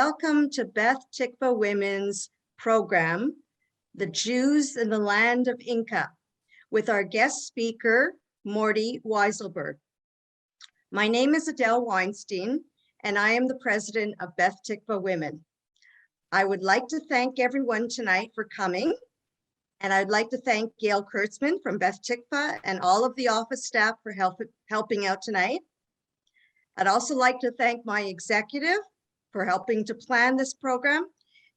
Welcome to Beth Tikvah Women's program, The Jews in the Land of Inca, with our guest speaker, Morty Weisselberg. My name is Adele Weinstein, and I am the president of Beth Tikvah Women. I would like to thank everyone tonight for coming, and I'd like to thank Gail Kurtzman from Beth Tikvah and all of the office staff for helping out tonight. I'd also like to thank my executive for helping to plan this program,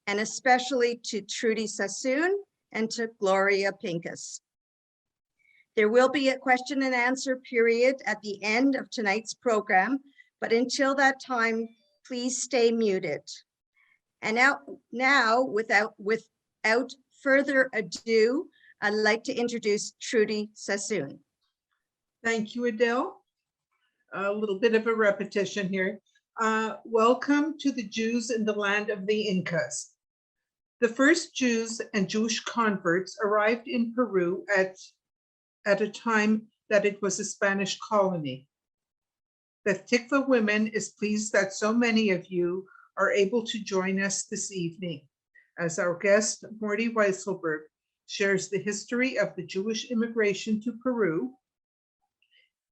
and especially to Trudy Sassoon and to Gloria Pincus. There will be a question and answer period at the end of tonight's program, but until that time, please stay muted. And now without further ado, I'd like to introduce Trudy Sassoon. Thank you, Adele. A little bit of a repetition here. Welcome to the Jews in the land of the Incas. The first Jews and Jewish converts arrived in Peru at a time that it was a Spanish colony. Beth Tikvah Women is pleased that so many of you are able to join us this evening as our guest, Morty Weisselberg, shares the history of the Jewish immigration to Peru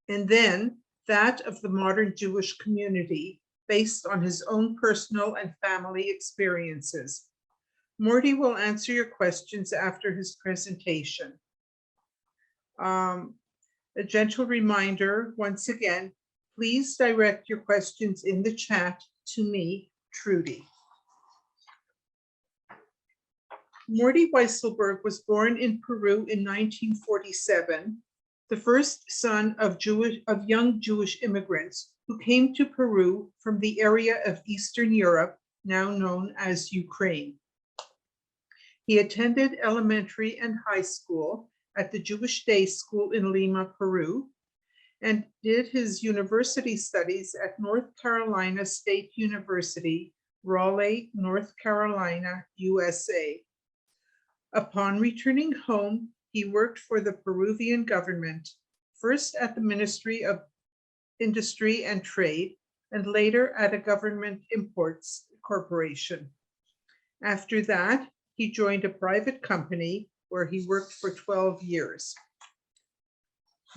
and then that of the modern Jewish community based on his own personal and family experiences. Morty will answer your questions after his presentation. A gentle reminder, once again, please direct your questions in the chat to me, Trudy. Morty Weisselberg was born in Peru in 1947, the first son of young Jewish immigrants who came to Peru from the area of Eastern Europe, now known as Ukraine. He attended elementary and high school at the Jewish Day School in Lima, Peru, and did his university studies at North Carolina State University, Raleigh, North Carolina, USA. Upon returning home, he worked for the Peruvian government, first at the Ministry of Industry and Trade, and later at a government imports corporation. After that, he joined a private company where he worked for 12 years.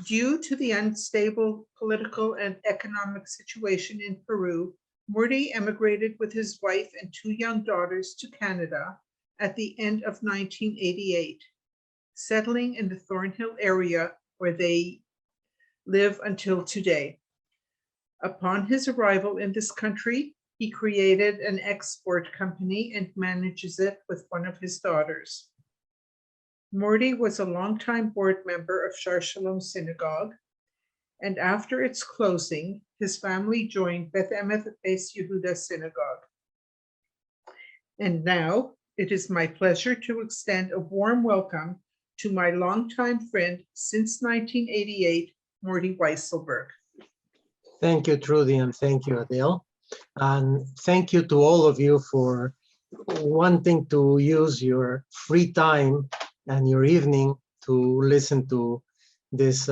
Due to the unstable political and economic situation in Peru, Morty emigrated with his wife and 2 young daughters to Canada at the end of 1988, settling in the Thornhill area where they live until today. Upon his arrival in this country, he created an export company and manages it with one of his daughters. Morty was a longtime board member of Shar Shalom Synagogue, and after its closing, his family joined Beth Emeth Beis Yehuda Synagogue. And now, it is my pleasure to extend a warm welcome to my longtime friend since 1988, Morty Weisselberg. Thank you, Trudy, and thank you, Adele. And thank you to all of you for wanting to use your free time and your evening to listen to this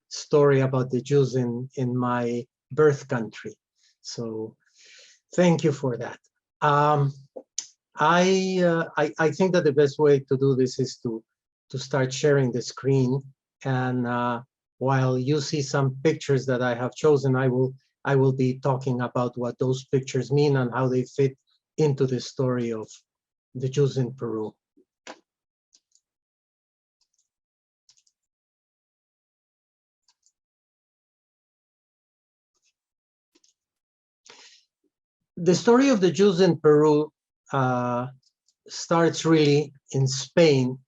story about the Jews in my birth country. So thank you for that. I think that the best way to do this is to start sharing the screen, and while you see some pictures that I have chosen, I will be talking about what those pictures mean and how they fit into the story of the Jews in Peru. The story of the Jews in Peru starts really in Spain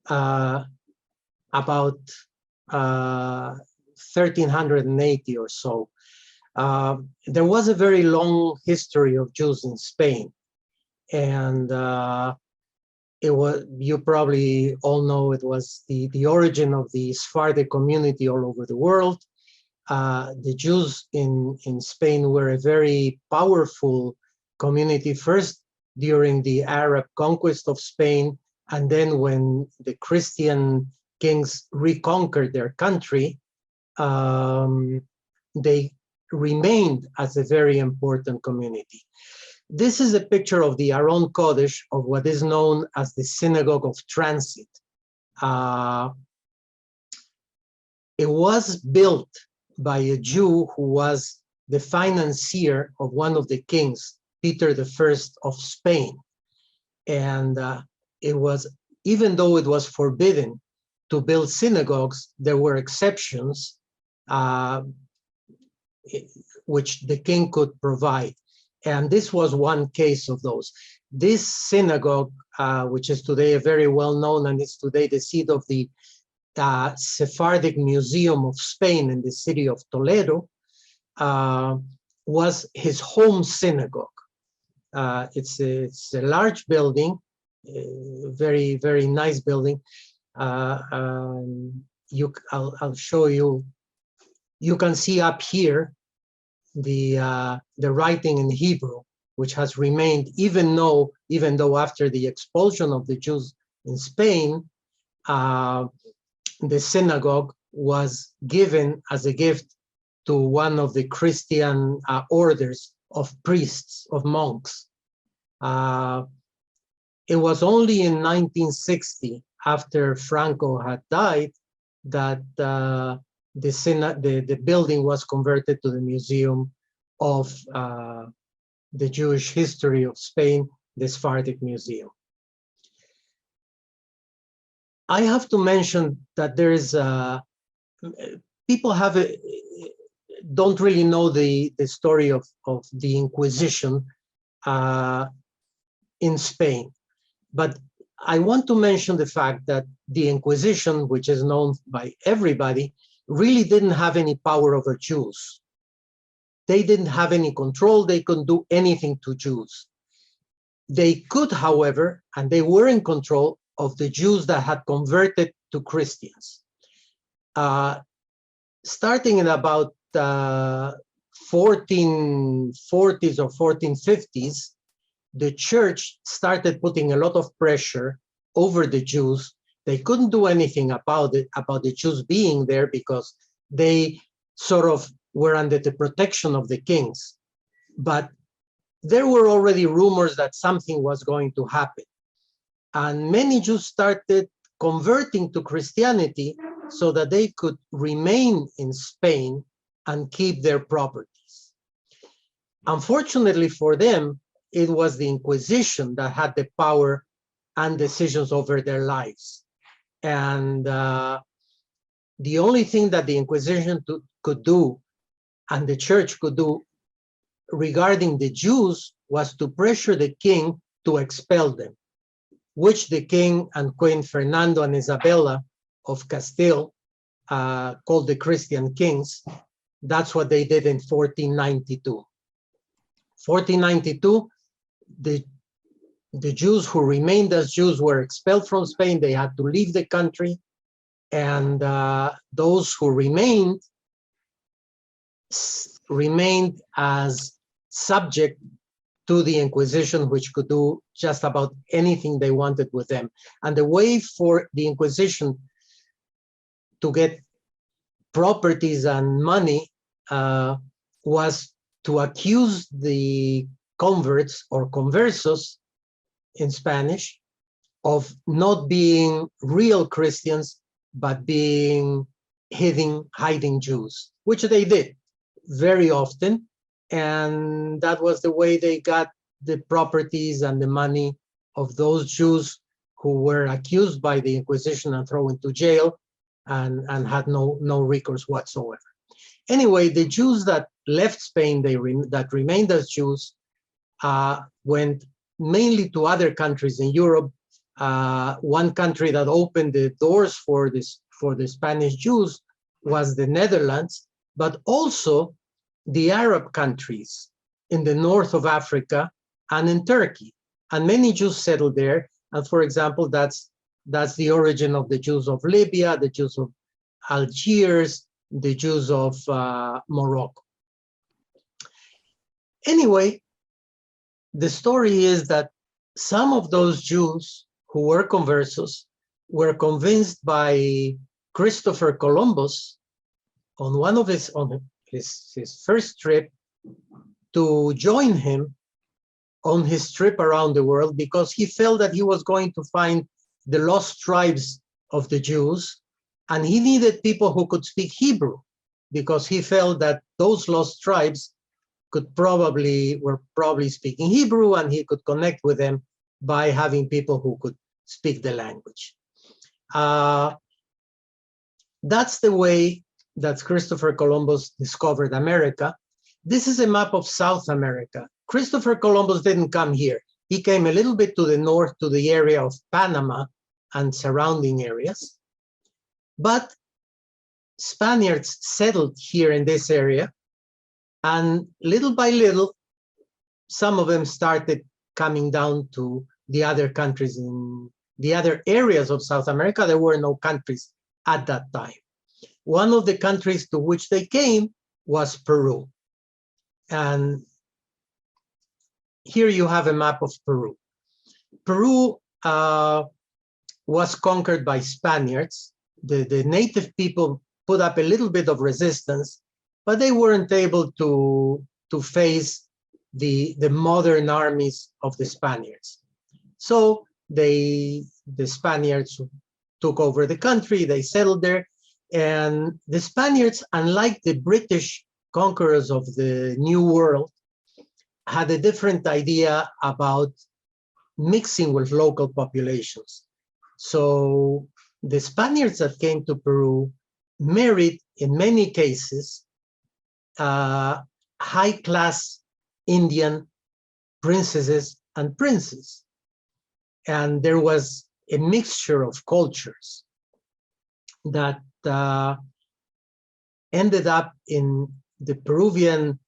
about 1380 or so. There was a very long history of Jews in Spain, and it was, you probably all know, it was the origin of the Sephardic community all over the world. The Jews in Spain were a very powerful community, first during the Arab conquest of Spain, and then when the Christian kings reconquered their country, they remained as a very important community. This is a picture of the Aron Kodesh of what is known as the Synagogue of Transit. It was built by a Jew who was the financier of one of the kings, Peter I of Spain. And it was, even though it was forbidden to build synagogues, there were exceptions which the king could provide. And this was one case of those. This synagogue, which is today a very well-known, and is today the seat of the Sephardic Museum of Spain in the city of Toledo, was his home synagogue. It's a large building, very, very nice building. I'll show you. You can see up here the writing in Hebrew, which has remained, even though after the expulsion of the Jews in Spain, the synagogue was given as a gift to one of the Christian orders of priests, of monks. It was only in 1960, after Franco had died, that the building was converted to the Museum of the Jewish History of Spain, the Sephardic Museum. I have to mention that there is people don't really know the story of the Inquisition in Spain, but I want to mention the fact that the Inquisition, which is known by everybody, really didn't have any power over Jews. They didn't have any control. They couldn't do anything to Jews. They could, however, and they were in control of the Jews that had converted to Christians. Starting in about 1440s or 1450s, the church started putting a lot of pressure over the Jews. They couldn't do anything about the Jews being there, because they sort of were under the protection of the kings. But there were already rumors that something was going to happen. And many Jews started converting to Christianity so that they could remain in Spain and keep their properties. Unfortunately for them, it was the Inquisition that had the power and decisions over their lives. And the only thing that the Inquisition could do, and the church could do regarding the Jews, was to pressure the king to expel them, which the king and Queen Fernando and Isabella of Castile called the Christian kings. That's what they did in 1492. 1492, the Jews who remained as Jews were expelled from Spain. They had to leave the country. And those who remained as subject to the Inquisition, which could do just about anything they wanted with them. And the way for the Inquisition to get properties and money was to accuse the converts, or conversos in Spanish, of not being real Christians, but being hiding Jews, which they did very often. And that was the way they got the properties and the money of those Jews who were accused by the Inquisition and thrown into jail and had no recourse whatsoever. Anyway, the Jews that left Spain, that remained as Jews, went mainly to other countries in Europe. One country that opened the doors for the Spanish Jews was the Netherlands, but also the Arab countries in the north of Africa and in Turkey. And many Jews settled there. And for example, that's the origin of the Jews of Libya, the Jews of Algiers, the Jews of Morocco. Anyway, the story is that some of those Jews who were conversos were convinced by Christopher Columbus on his first trip to join him on his trip around the world because he felt that he was going to find the lost tribes of the Jews, and he needed people who could speak Hebrew because he felt that those lost tribes were probably speaking Hebrew, and he could connect with them by having people who could speak the language. That's the way that Christopher Columbus discovered America. This is a map of South America. Christopher Columbus didn't come here. He came a little bit to the north, to the area of Panama and surrounding areas. But Spaniards settled here in this area, and little by little, some of them started coming down to the other countries in the other areas of South America. There were no countries at that time. One of the countries to which they came was Peru. And here you have a map of Peru. Peru was conquered by Spaniards. The native people put up a little bit of resistance, but they weren't able to face the modern armies of the Spaniards. So the Spaniards took over the country, they settled there, and the Spaniards, unlike the British conquerors of the New World, had a different idea about mixing with local populations. So the Spaniards that came to Peru married, in many cases, high-class Indian princesses and princes. And there was a mixture of cultures that ended up in the Peruvian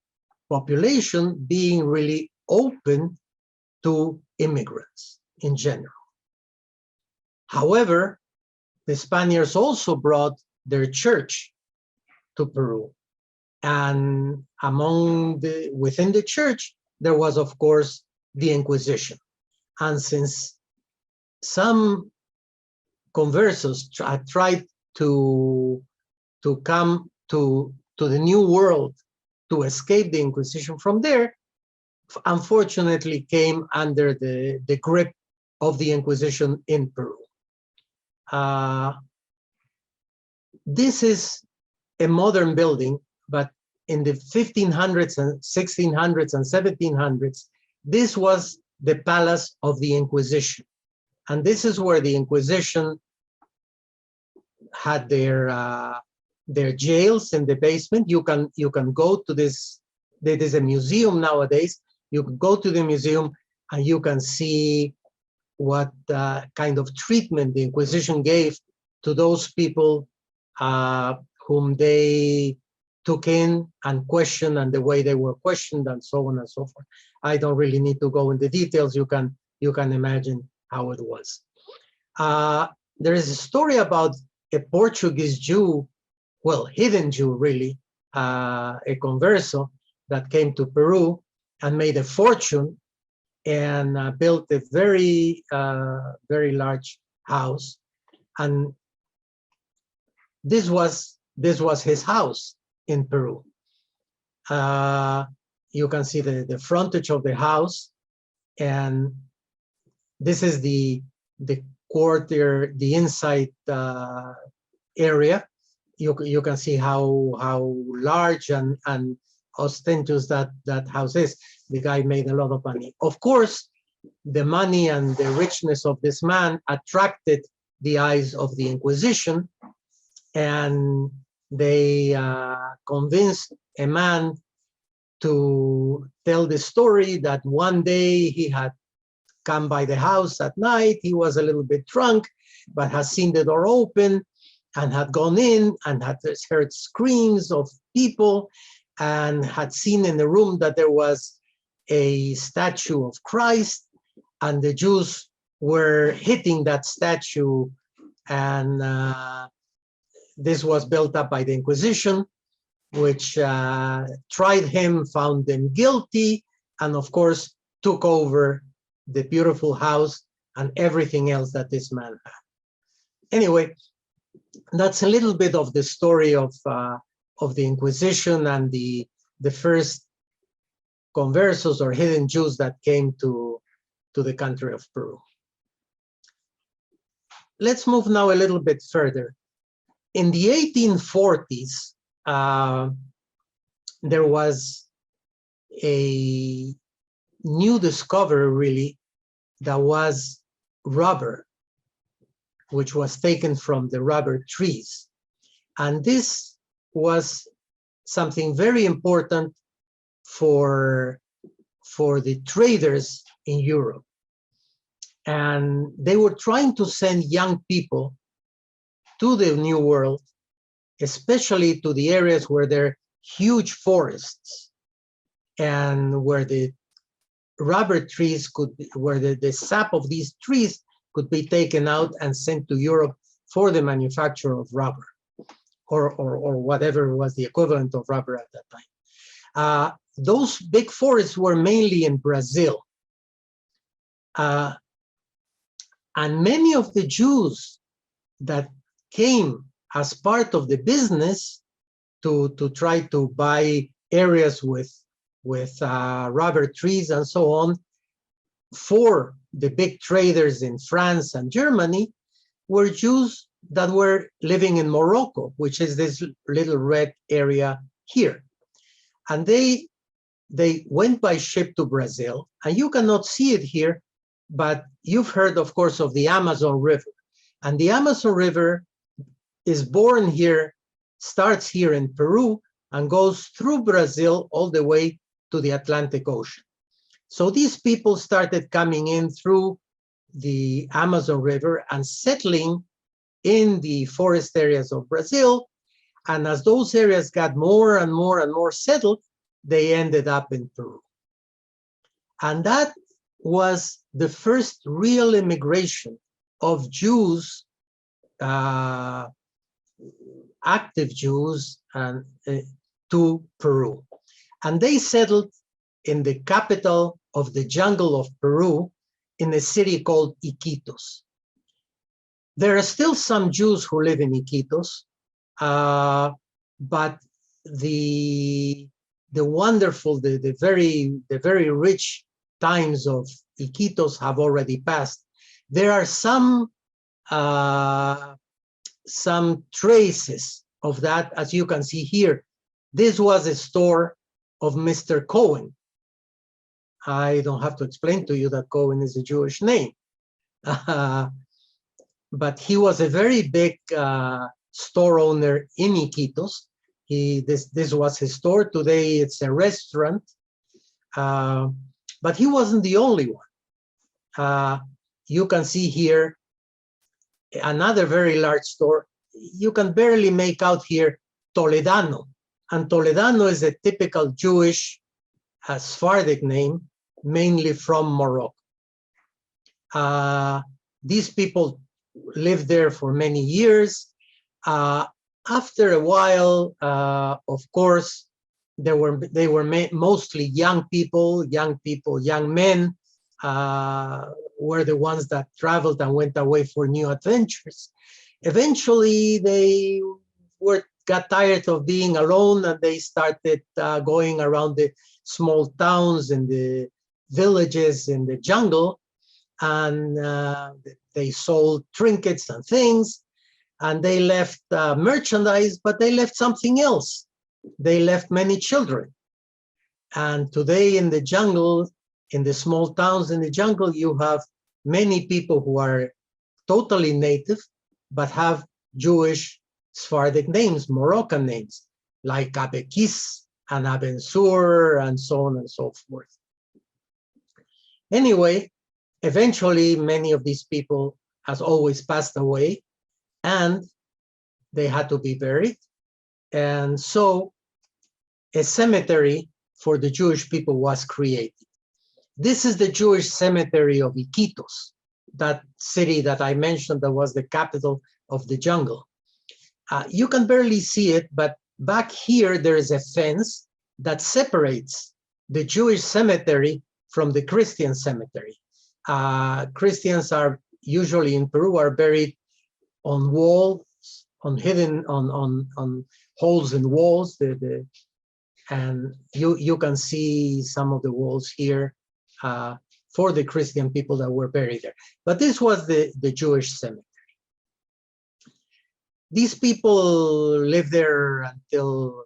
population being really open to immigrants in general. However, the Spaniards also brought their church to Peru. And within the church, there was, of course, the Inquisition. And since some conversos tried to come to the New World to escape the Inquisition from there, unfortunately came under the grip of the Inquisition in Peru. This is a modern building, but in the 1500s and 1600s and 1700s, this was the palace of the Inquisition. And this is where the Inquisition had their jails in the basement. You can go to this. There is a museum nowadays. You can go to the museum and you can see what kind of treatment the Inquisition gave to those people whom they took in and questioned, and the way they were questioned, and so on and so forth. I don't really need to go into details. You can imagine how it was. There is a story about a Portuguese Jew, well, hidden Jew really, a converso that came to Peru and made a fortune and built a very, very large house. And this was his house in Peru. You can see the frontage of the house, and this is the quarter, the inside area. You can see how large and ostentatious that house is. The guy made a lot of money. Of course, the money and the richness of this man attracted the eyes of the Inquisition, and they convinced a man to tell the story that one day he had come by the house at night. He was a little bit drunk, but had seen the door open and had gone in and had heard screams of people and had seen in the room that there was a statue of Christ, and the Jews were hitting that statue, and this was built up by the Inquisition, which tried him, found him guilty, and of course took over the beautiful house and everything else that this man had. Anyway, that's a little bit of the story of the Inquisition and the first conversos or hidden Jews that came to the country of Peru. Let's move now a little bit further. In the 1840s, there was a new discovery, really, that was rubber, which was taken from the rubber trees. And this was something very important for the traders in Europe. And they were trying to send young people to the New World, especially to the areas where there are huge forests and where the rubber trees could be, where the sap of these trees could be taken out and sent to Europe for the manufacture of rubber, or whatever was the equivalent of rubber at that time. Those big forests were mainly in Brazil. And many of the Jews that came as part of the business to try to buy areas with rubber trees and so on for the big traders in France and Germany were Jews that were living in Morocco, which is this little red area here. And they went by ship to Brazil, and you cannot see it here, but you've heard, of course, of the Amazon River. And the Amazon River is born here, starts here in Peru, and goes through Brazil all the way to the Atlantic Ocean. So these people started coming in through the Amazon River and settling in the forest areas of Brazil. And as those areas got more and more and more settled, they ended up in Peru. And that was the first real immigration of Jews, active Jews, to Peru. And they settled in the capital of the jungle of Peru, in a city called Iquitos. There are still some Jews who live in Iquitos, but the wonderful, the very rich times of Iquitos have already passed. There are some traces of that, as you can see here. This was a store of Mr. Cohen. I don't have to explain to you that Cohen is a Jewish name. But he was a very big store owner in Iquitos. This was his store. Today it's a restaurant. But he wasn't the only one. You can see here another very large store. You can barely make out here Toledano. And Toledano is a typical Jewish Sephardic name, mainly from Morocco. These people lived there for many years. After a while, of course, they were mostly young men were the ones that traveled and went away for new adventures. Eventually, they got tired of being alone, and they started going around the small towns and the villages in the jungle, and they sold trinkets and things, and they left merchandise, but they left something else. They left many children. And today in the jungle, in the small towns in the jungle, you have many people who are totally native, but have Jewish Sephardic names, Moroccan names, like Abekis and Abensur and so on and so forth. Anyway, eventually many of these people, as always, passed away, and they had to be buried. And so a cemetery for the Jewish people was created. This is the Jewish cemetery of Iquitos, that city that I mentioned that was the capital of the jungle. You can barely see it, but back here there is a fence that separates the Jewish cemetery from the Christian cemetery. Christians are usually in Peru are buried on walls, on holes in walls, And you can see some of the walls here for the Christian people that were buried there. But this was the Jewish cemetery. These people lived there until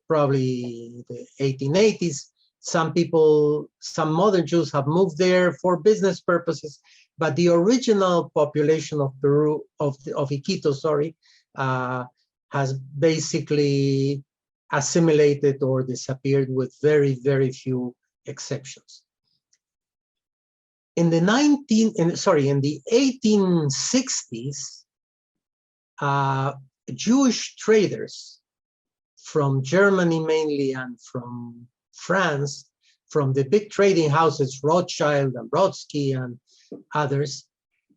probably the 1880s. Some people, some modern Jews have moved there for business purposes, but the original population of Peru, of Iquitos, sorry, has basically assimilated or disappeared with very, very few exceptions. In the 1860s, Jewish traders from Germany mainly and from France, from the big trading houses, Rothschild and Brodsky and others,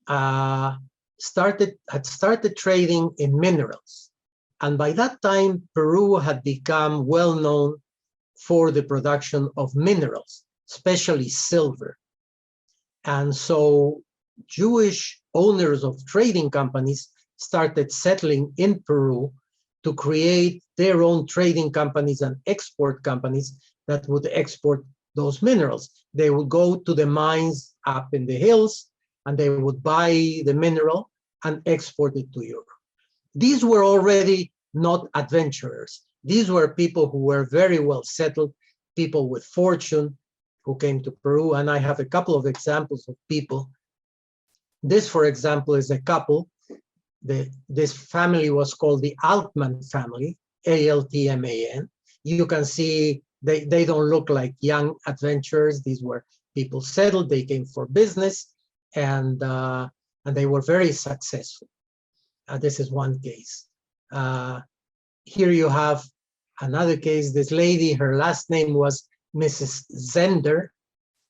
had started trading in minerals. And by that time, Peru had become well known for the production of minerals, especially silver. And so Jewish owners of trading companies started settling in Peru to create their own trading companies and export companies that would export those minerals. They would go to the mines up in the hills and they would buy the mineral and export it to Europe. These were already not adventurers. These were people who were very well settled, people with fortune who came to Peru. And I have a couple of examples of people. This, for example, is a couple. This family was called the Altman family, A-L-T-M-A-N. You can see they don't look like young adventurers. These were people settled. They came for business, and they were very successful. This is one case. Here you have another case. This lady, her last name was Mrs. Zender,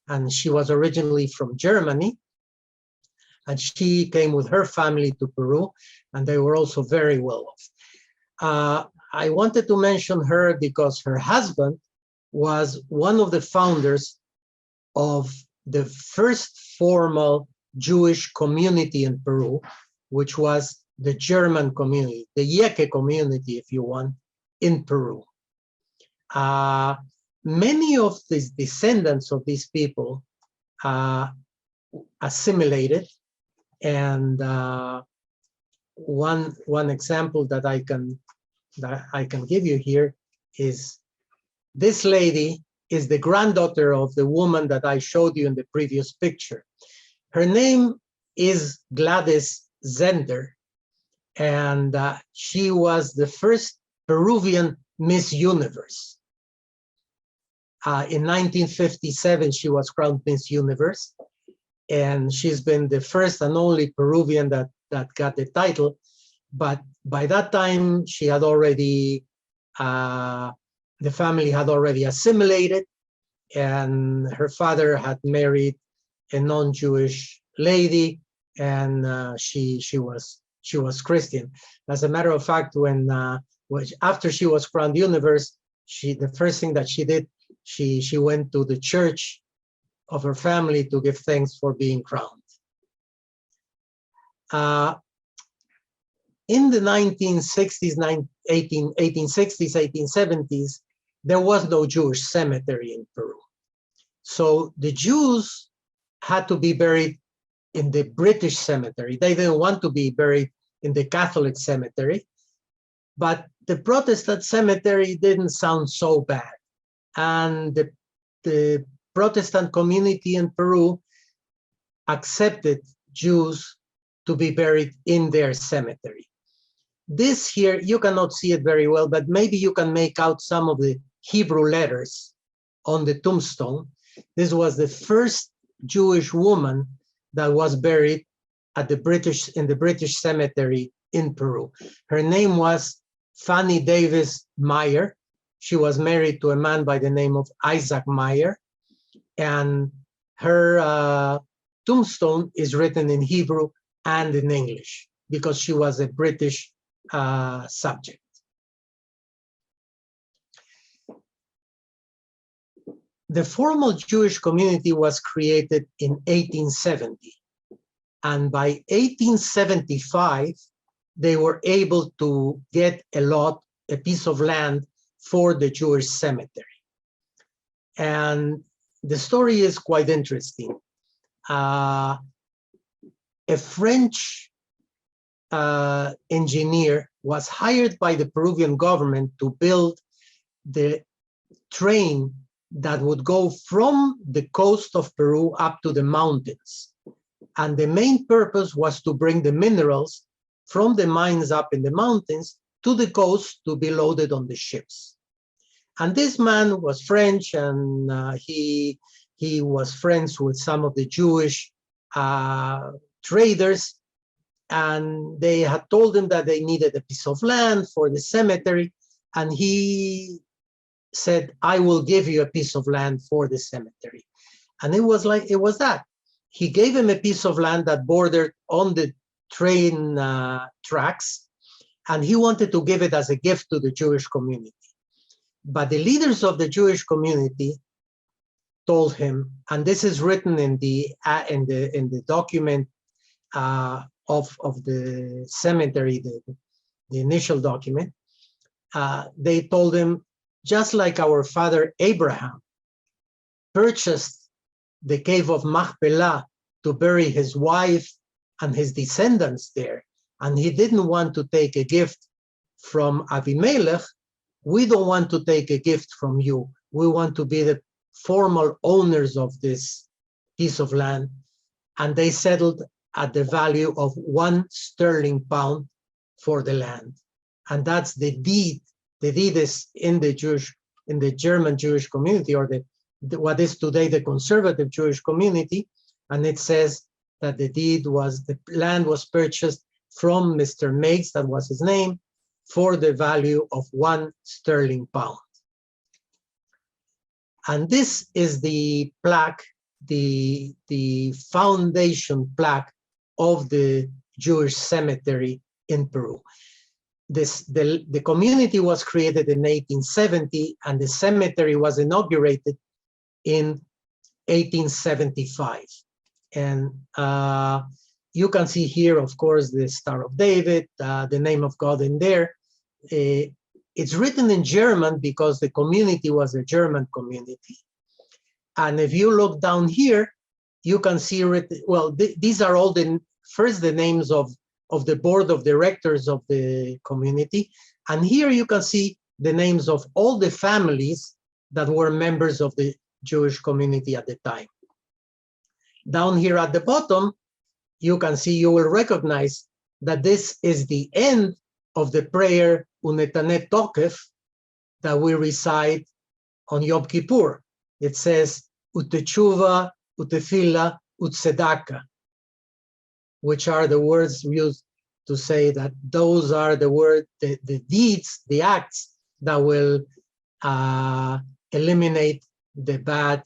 and she was originally from Germany. And she came with her family to Peru, and they were also very well off. I wanted to mention her because her husband was one of the founders of the first formal Jewish community in Peru, which was the German community, the Yeke community, if you want, in Peru. Many of the descendants of these people assimilated, and one example that I can give you here is this lady is the granddaughter of the woman that I showed you in the previous picture. Her name is Gladys Zender, and she was the first Peruvian Miss Universe. In 1957, she was crowned Miss Universe, and she's been the first and only Peruvian that got the title. But by that time, she had already, the family had already assimilated, and her father had married a non-Jewish lady, and she was Christian. As a matter of fact, after she was crowned Universe, the first thing that she did, she went to the church of her family to give thanks for being crowned. In the 1960s, 1860s, 1870s, there was no Jewish cemetery in Peru. So the Jews had to be buried in the British cemetery. They didn't want to be buried in the Catholic cemetery, but the Protestant cemetery didn't sound so bad. And the Protestant community in Peru accepted Jews to be buried in their cemetery. This here, you cannot see it very well, but maybe you can make out some of the Hebrew letters on the tombstone. This was the first Jewish woman that was buried in the British cemetery in Peru. Her name was Fanny Davis Meyer. She was married to a man by the name of Isaac Meyer, and her tombstone is written in Hebrew and in English because she was a British subject. The formal Jewish community was created in 1870, and by 1875, they were able to get a piece of land for the Jewish cemetery. And the story is quite interesting. A French engineer was hired by the Peruvian government to build the train that would go from the coast of Peru up to the mountains. And the main purpose was to bring the minerals from the mines up in the mountains to the coast to be loaded on the ships. And this man was French, and he was friends with some of the Jewish traders, and they had told him that they needed a piece of land for the cemetery, and he said, I will give you a piece of land for the cemetery. And it was that. He gave him a piece of land that bordered on the train tracks, and he wanted to give it as a gift to the Jewish community. But the leaders of the Jewish community told him, and this is written in the document of the cemetery, the initial document, they told him, just like our father Abraham purchased the cave of Machpelah to bury his wife and his descendants there, and he didn't want to take a gift from Abimelech, we don't want to take a gift from you. We want to be the formal owners of this piece of land. And they settled at the value of 1 sterling pound for the land. And that's the deed. The deed is in the German Jewish community, or what is today the conservative Jewish community. And it says that the land was purchased from Mr. Meigs, that was his name, for the value of 1 sterling pound. And this is the plaque, the foundation plaque of the Jewish cemetery in Peru. The community was created in 1870, and the cemetery was inaugurated in 1875. And you can see here, of course, the Star of David, the name of God in there. It's written in German because the community was a German community. And if you look down here, you can see, these are all the names of the board of directors of the community. And here you can see the names of all the families that were members of the Jewish community at the time. Down here at the bottom, you will recognize that this is the end of the prayer Unetanet Tokef that we recite on Yom Kippur. It says Utechuva, Utefila, Utsedaka, which are the words used to say that those are the deeds, the acts that will eliminate the bad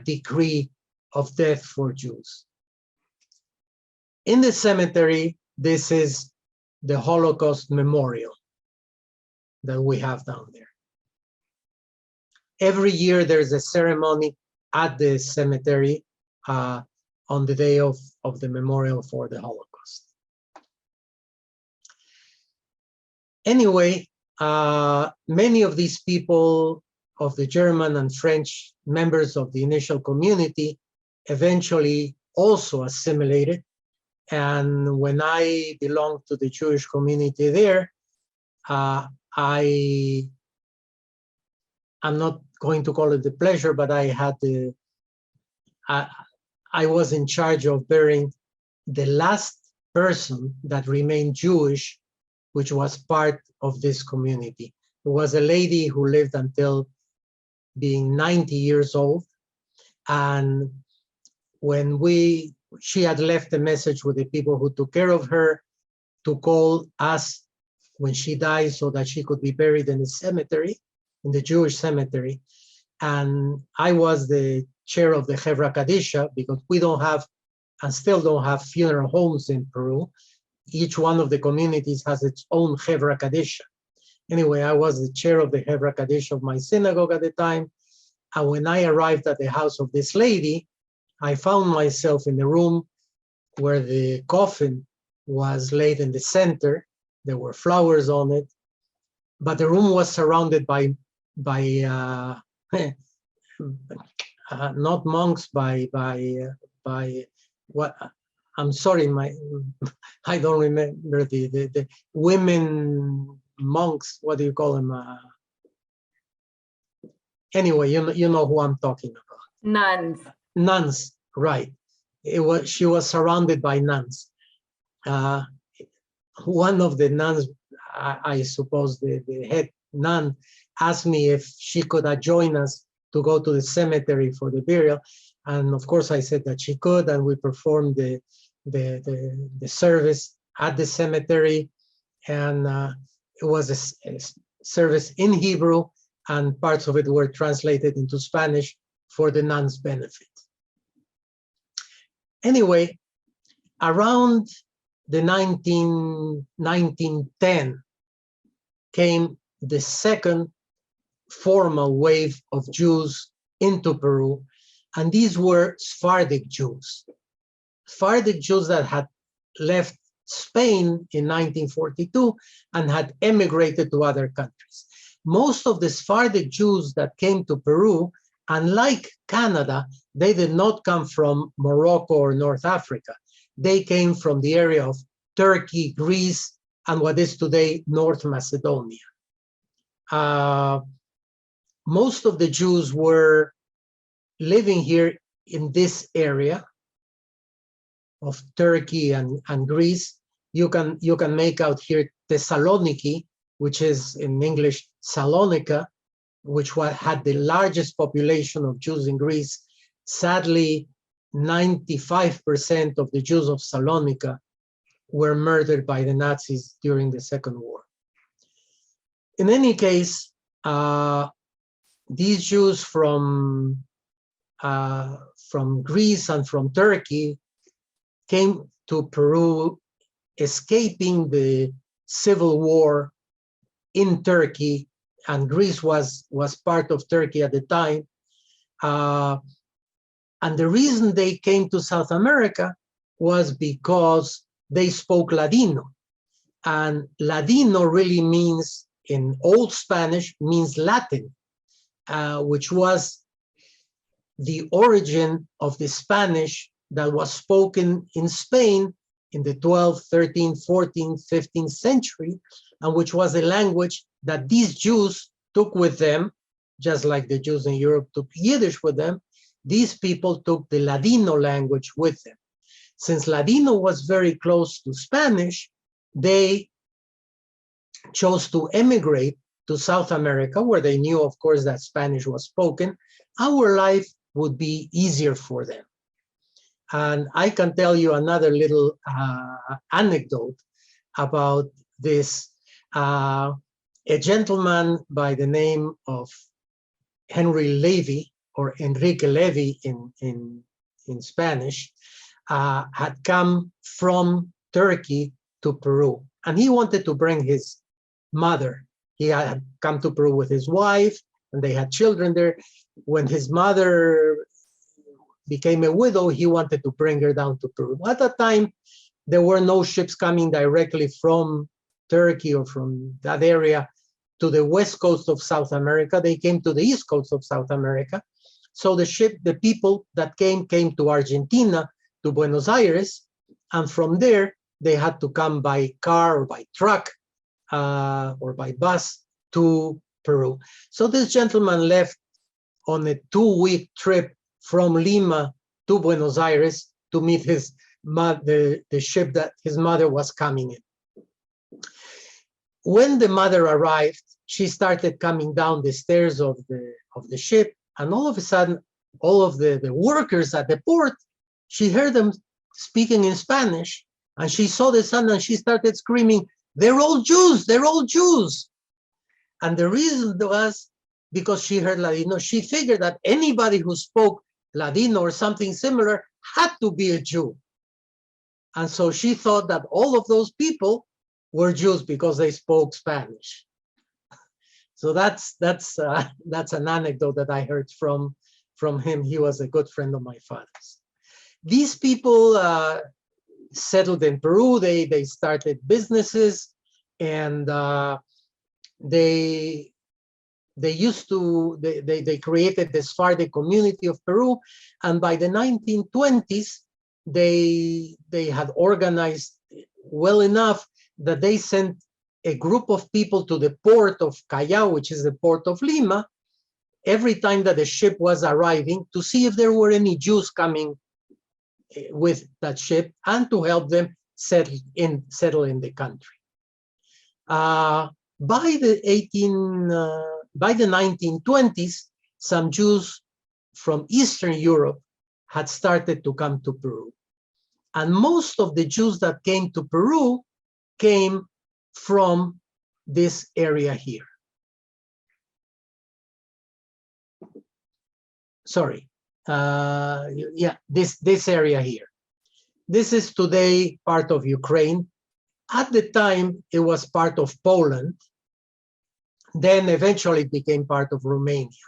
decree of death for Jews. In the cemetery, this is the Holocaust memorial that we have down there. Every year there's a ceremony at the cemetery on the day of the memorial for the Holocaust. Anyway, many of these people of the German and French members of the initial community eventually also assimilated. And when I belonged to the Jewish community there, I'm not going to call it the pleasure, but I was in charge of burying the last person that remained Jewish, which was part of this community. It was a lady who lived until being 90 years old. And when she had left a message with the people who took care of her to call us when she died so that she could be buried in the cemetery, in the Jewish cemetery. And I was the chair of the Hevra Kadisha, because we don't have, and still don't have, funeral homes in Peru. Each one of the communities has its own Hevra Kadisha. Anyway, I was the chair of the Hevra Kadisha of my synagogue at the time. And when I arrived at the house of this lady, I found myself in the room where the coffin was laid in the center. There were flowers on it. but the room was surrounded by not monks, by what, I'm sorry, I don't remember the women monks. What do you call them? Anyway, you know who I'm talking about. Nuns. Nuns, right? She was surrounded by nuns. One of the nuns, I suppose the head nun, asked me if she could join us to go to the cemetery for the burial, and of course I said that she could, and we performed the service at the cemetery, and it was a service in Hebrew, and parts of it were translated into Spanish for the nuns' benefit. Anyway, around the 1910 came the second formal wave of Jews into Peru, and these were Sephardic Jews. Sephardic Jews that had left Spain in 1942 and had emigrated to other countries. Most of the Sephardic Jews that came to Peru, unlike Canada, they did not come from Morocco or North Africa. They came from the area of Turkey, Greece, and what is today North Macedonia. Most of the Jews were living here in this area of Turkey and Greece. You can make out here Thessaloniki, which is in English Salonika, which had the largest population of Jews in Greece. Sadly, 95% of the Jews of Salonika were murdered by the Nazis during the Second War. In any case, these Jews from Greece and from Turkey came to Peru, escaping the civil war in Turkey, and Greece was part of Turkey at the time. And the reason they came to South America was because they spoke Ladino. And Ladino really means, in Old Spanish, means Latin, which was the origin of the Spanish that was spoken in Spain in the 12th, 13th, 14th, 15th century, and which was a language that these Jews took with them, just like the Jews in Europe took Yiddish with them. These people took the Ladino language with them. Since Ladino was very close to Spanish, they chose to emigrate to South America, where they knew, of course, that Spanish was spoken. Our life would be easier for them. And I can tell you another little anecdote about this. A gentleman by the name of Henry Levy, or Enrique Levy in Spanish, had come from Turkey to Peru, and he wanted to bring his mother. He had come to Peru with his wife, and they had children there. When his mother became a widow, he wanted to bring her down to Peru. At that time, there were no ships coming directly from Turkey or from that area to the west coast of South America. They came to the east coast of South America. So the people that came to Argentina, to Buenos Aires, and from there, they had to come by car or by truck or by bus to Peru. So this gentleman left on a 2-week trip from Lima to Buenos Aires to meet the ship that his mother was coming in. When the mother arrived, she started coming down the stairs of the ship, and all of a sudden, all of the workers at the port, she heard them speaking in Spanish, and she saw the son, and she started screaming, "They're all Jews, they're all Jews." And the reason was because she heard Ladino. She figured that anybody who spoke Ladino or something similar had to be a Jew. And so she thought that all of those people were Jews because they spoke Spanish. So that's an anecdote that I heard from him. He was a good friend of my father's. These people settled in Peru. They started businesses, and they created the Sephardic community of Peru, and by the 1920s, they had organized well enough that they sent a group of people to the port of Callao, which is the port of Lima, every time that the ship was arriving, to see if there were any Jews coming with that ship and to help them settle in the country. By the 1920s, some Jews from Eastern Europe had started to come to Peru. And most of the Jews that came to Peru came from this area here. Sorry, yeah, this area here. This is today part of Ukraine. At the time, it was part of Poland. Then eventually it became part of Romania.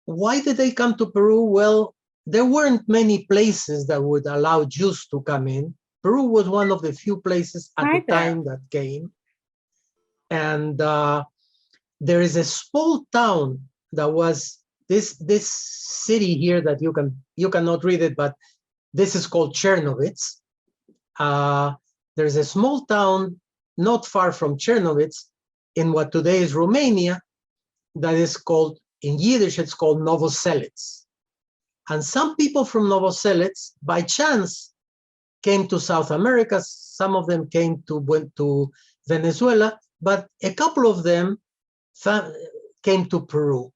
Why did they come to Peru? Well, there weren't many places that would allow Jews to come in. Peru was one of the few places at the time that came. And there is a small town that was this city here that you cannot read it, but this is called Chernovitz. There's a small town not far from Chernovitz in what today is Romania that is called, in Yiddish, it's called Novoselets. And some people from Novoselets, by chance, came to South America. Some of them went to Venezuela, but a couple of them came to Peru.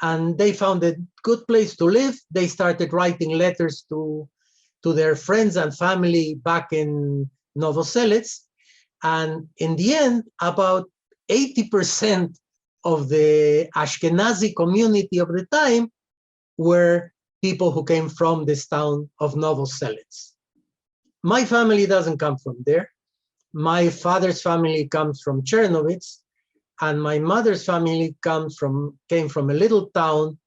And they found a good place to live. They started writing letters to their friends and family back in Novoselets. And in the end, about 80% of the Ashkenazi community of the time were people who came from this town of Novoselets. My family doesn't come from there. My father's family comes from Chernovitz, and my mother's family came from a little town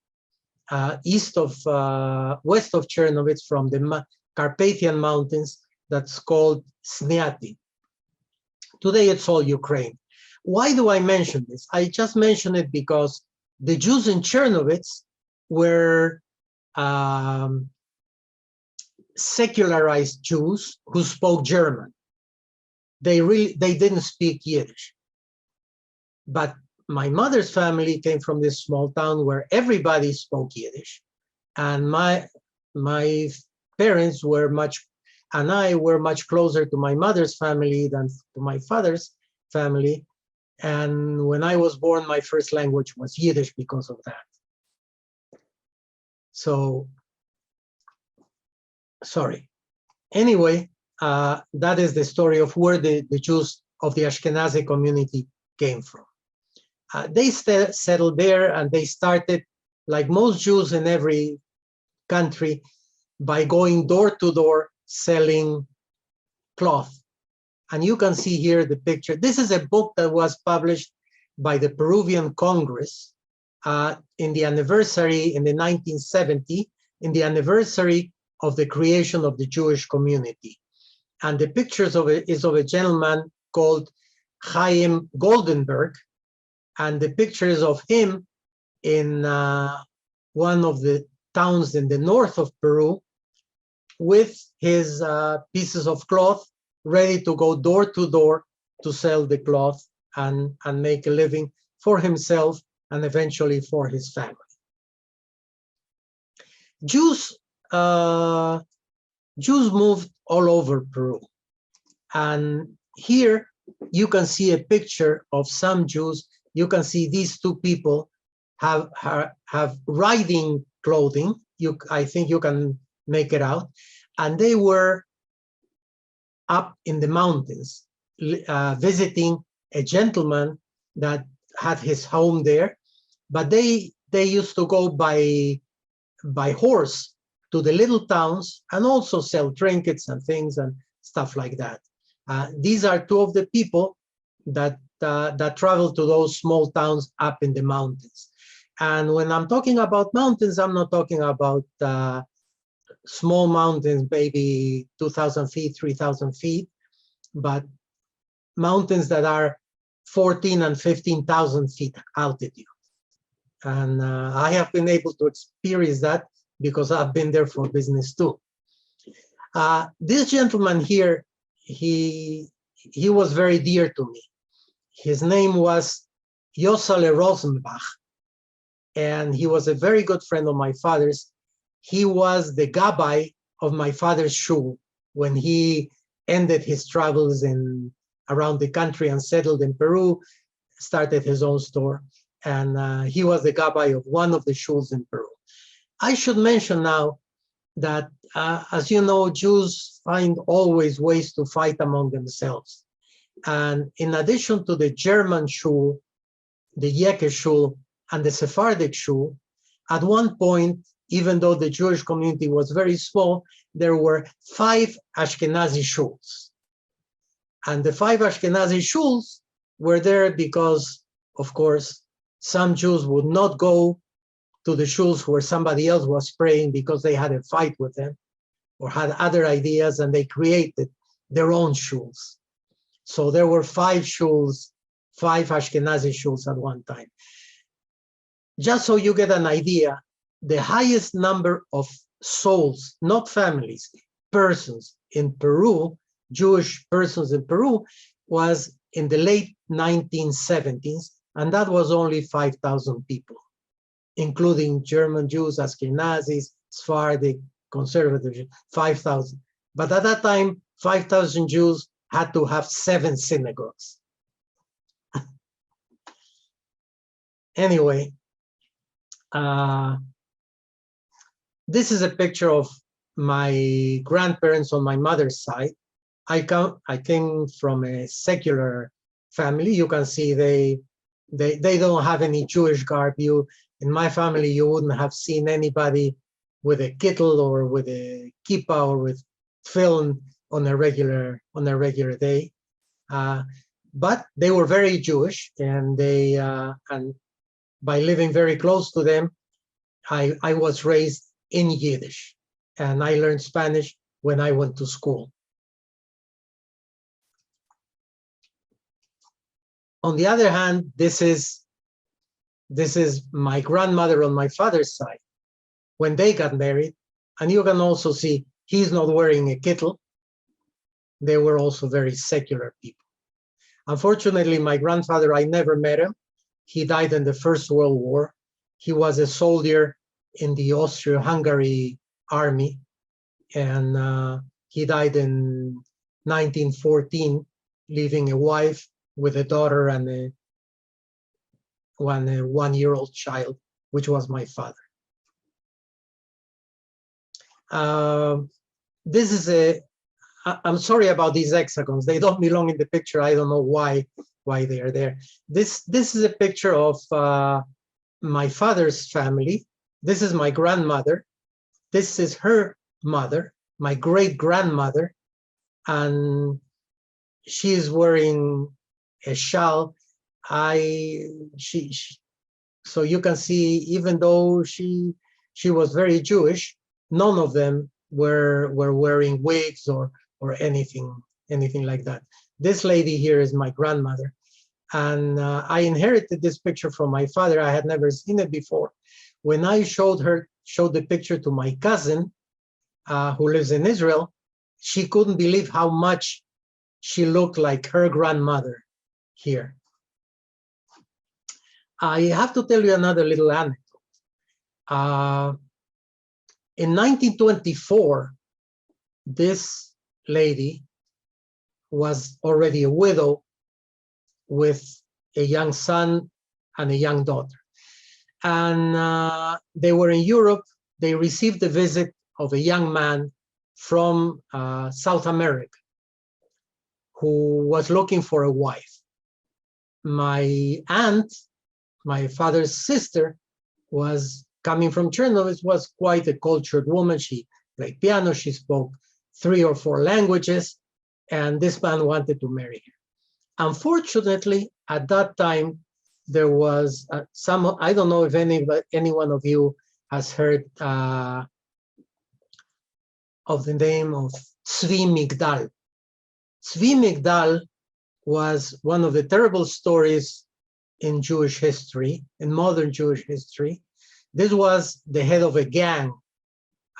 west of Chernovitz, from the Carpathian Mountains, that's called Sniaty. Today it's all Ukraine. Why do I mention this? I just mention it because the Jews in Chernovitz were secularized Jews who spoke German. They didn't speak Yiddish. But my mother's family came from this small town where everybody spoke Yiddish, and my parents and I were much closer to my mother's family than to my father's family. And when I was born, my first language was Yiddish because of that. So, sorry. Anyway, that is the story of where the Jews of the Ashkenazi community came from. They settled there, and they started, like most Jews in every country, by going door to door selling cloth. And you can see here the picture. This is a book that was published by the Peruvian Congress in the anniversary, in the 1970, in the anniversary of the creation of the Jewish community. And the pictures of it is of a gentleman called Chaim Goldenberg, and the picture is of him in one of the towns in the north of Peru with his pieces of cloth, ready to go door to door to sell the cloth and make a living for himself and eventually for his family. Jews moved all over Peru. And here you can see a picture of some Jews. You can see these two people have riding clothing. I think you can make it out. And they were up in the mountains visiting a gentleman that had his home there. But they used to go by horse to the little towns and also sell trinkets and things and stuff like that. These are two of the people that travel to those small towns up in the mountains. And when I'm talking about mountains, I'm not talking about small mountains, maybe 2,000 feet, 3,000 feet, but mountains that are 14 and 15,000 feet altitude. And I have been able to experience that because I've been there for business too. This gentleman here, he was very dear to me. His name was Josale Rosenbach, and he was a very good friend of my father's. He was the gabbai of my father's shul when he ended his travels around the country and settled in Peru, started his own store, and he was the gabbai of one of the shuls in Peru. I should mention now that, as you know, Jews find always ways to fight among themselves. And in addition to the German shul, the Yeke shul, and the Sephardic shul, at one point, even though the Jewish community was very small, there were 5 Ashkenazi shuls. And the 5 Ashkenazi shuls were there because, of course, some Jews would not go to the shuls where somebody else was praying because they had a fight with them or had other ideas, and they created their own shuls. So there were 5 shuls, 5 Ashkenazi shuls at one time. Just so you get an idea, the highest number of souls, not families, persons in Peru, Jewish persons in Peru, was in the late 1970s, and that was only 5,000 people, including German Jews, Ashkenazis, Sephardic, conservative, 5,000. But at that time, 5,000 Jews had to have 7 synagogues. Anyway, this is a picture of my grandparents on my mother's side. I came from a secular family. You can see they don't have any Jewish garb. In my family, you wouldn't have seen anybody with a kittel or with a kippah or with tefillin on a regular day. But they were very Jewish, and and by living very close to them, I was raised in Yiddish, and I learned Spanish when I went to school. On the other hand, this is my grandmother on my father's side when they got married, and you can also see he's not wearing a kittel. They were also very secular people. Unfortunately, my grandfather, I never met him. He died in the First World War. He was a soldier in the Austro-Hungary army, and he died in 1914, leaving a wife with a daughter and a one-year-old child, which was my father. This is I'm sorry about these hexagons. They don't belong in the picture. I don't know why they are there. This is a picture of my father's family. This is my grandmother. This is her mother, my great-grandmother, and she is wearing a shawl. So you can see, even though she was very Jewish, none of them were wearing wigs or anything like that. This lady here is my grandmother, and I inherited this picture from my father. I had never seen it before. When I showed the picture to my cousin, who lives in Israel, she couldn't believe how much she looked like her grandmother here. I have to tell you another little anecdote. In 1924, this lady was already a widow with a young son and a young daughter. And they were in Europe. They received the visit of a young man from South America who was looking for a wife. My aunt, my father's sister, was coming from Chernobyl, was quite a cultured woman. She played piano, she spoke 3 or 4 languages, and this man wanted to marry her. Unfortunately, at that time, there was I don't know if any one of you has heard of the name of Tzvi Migdal. Tzvi Migdal was one of the terrible stories in Jewish history, in modern Jewish history. This was the head of a gang,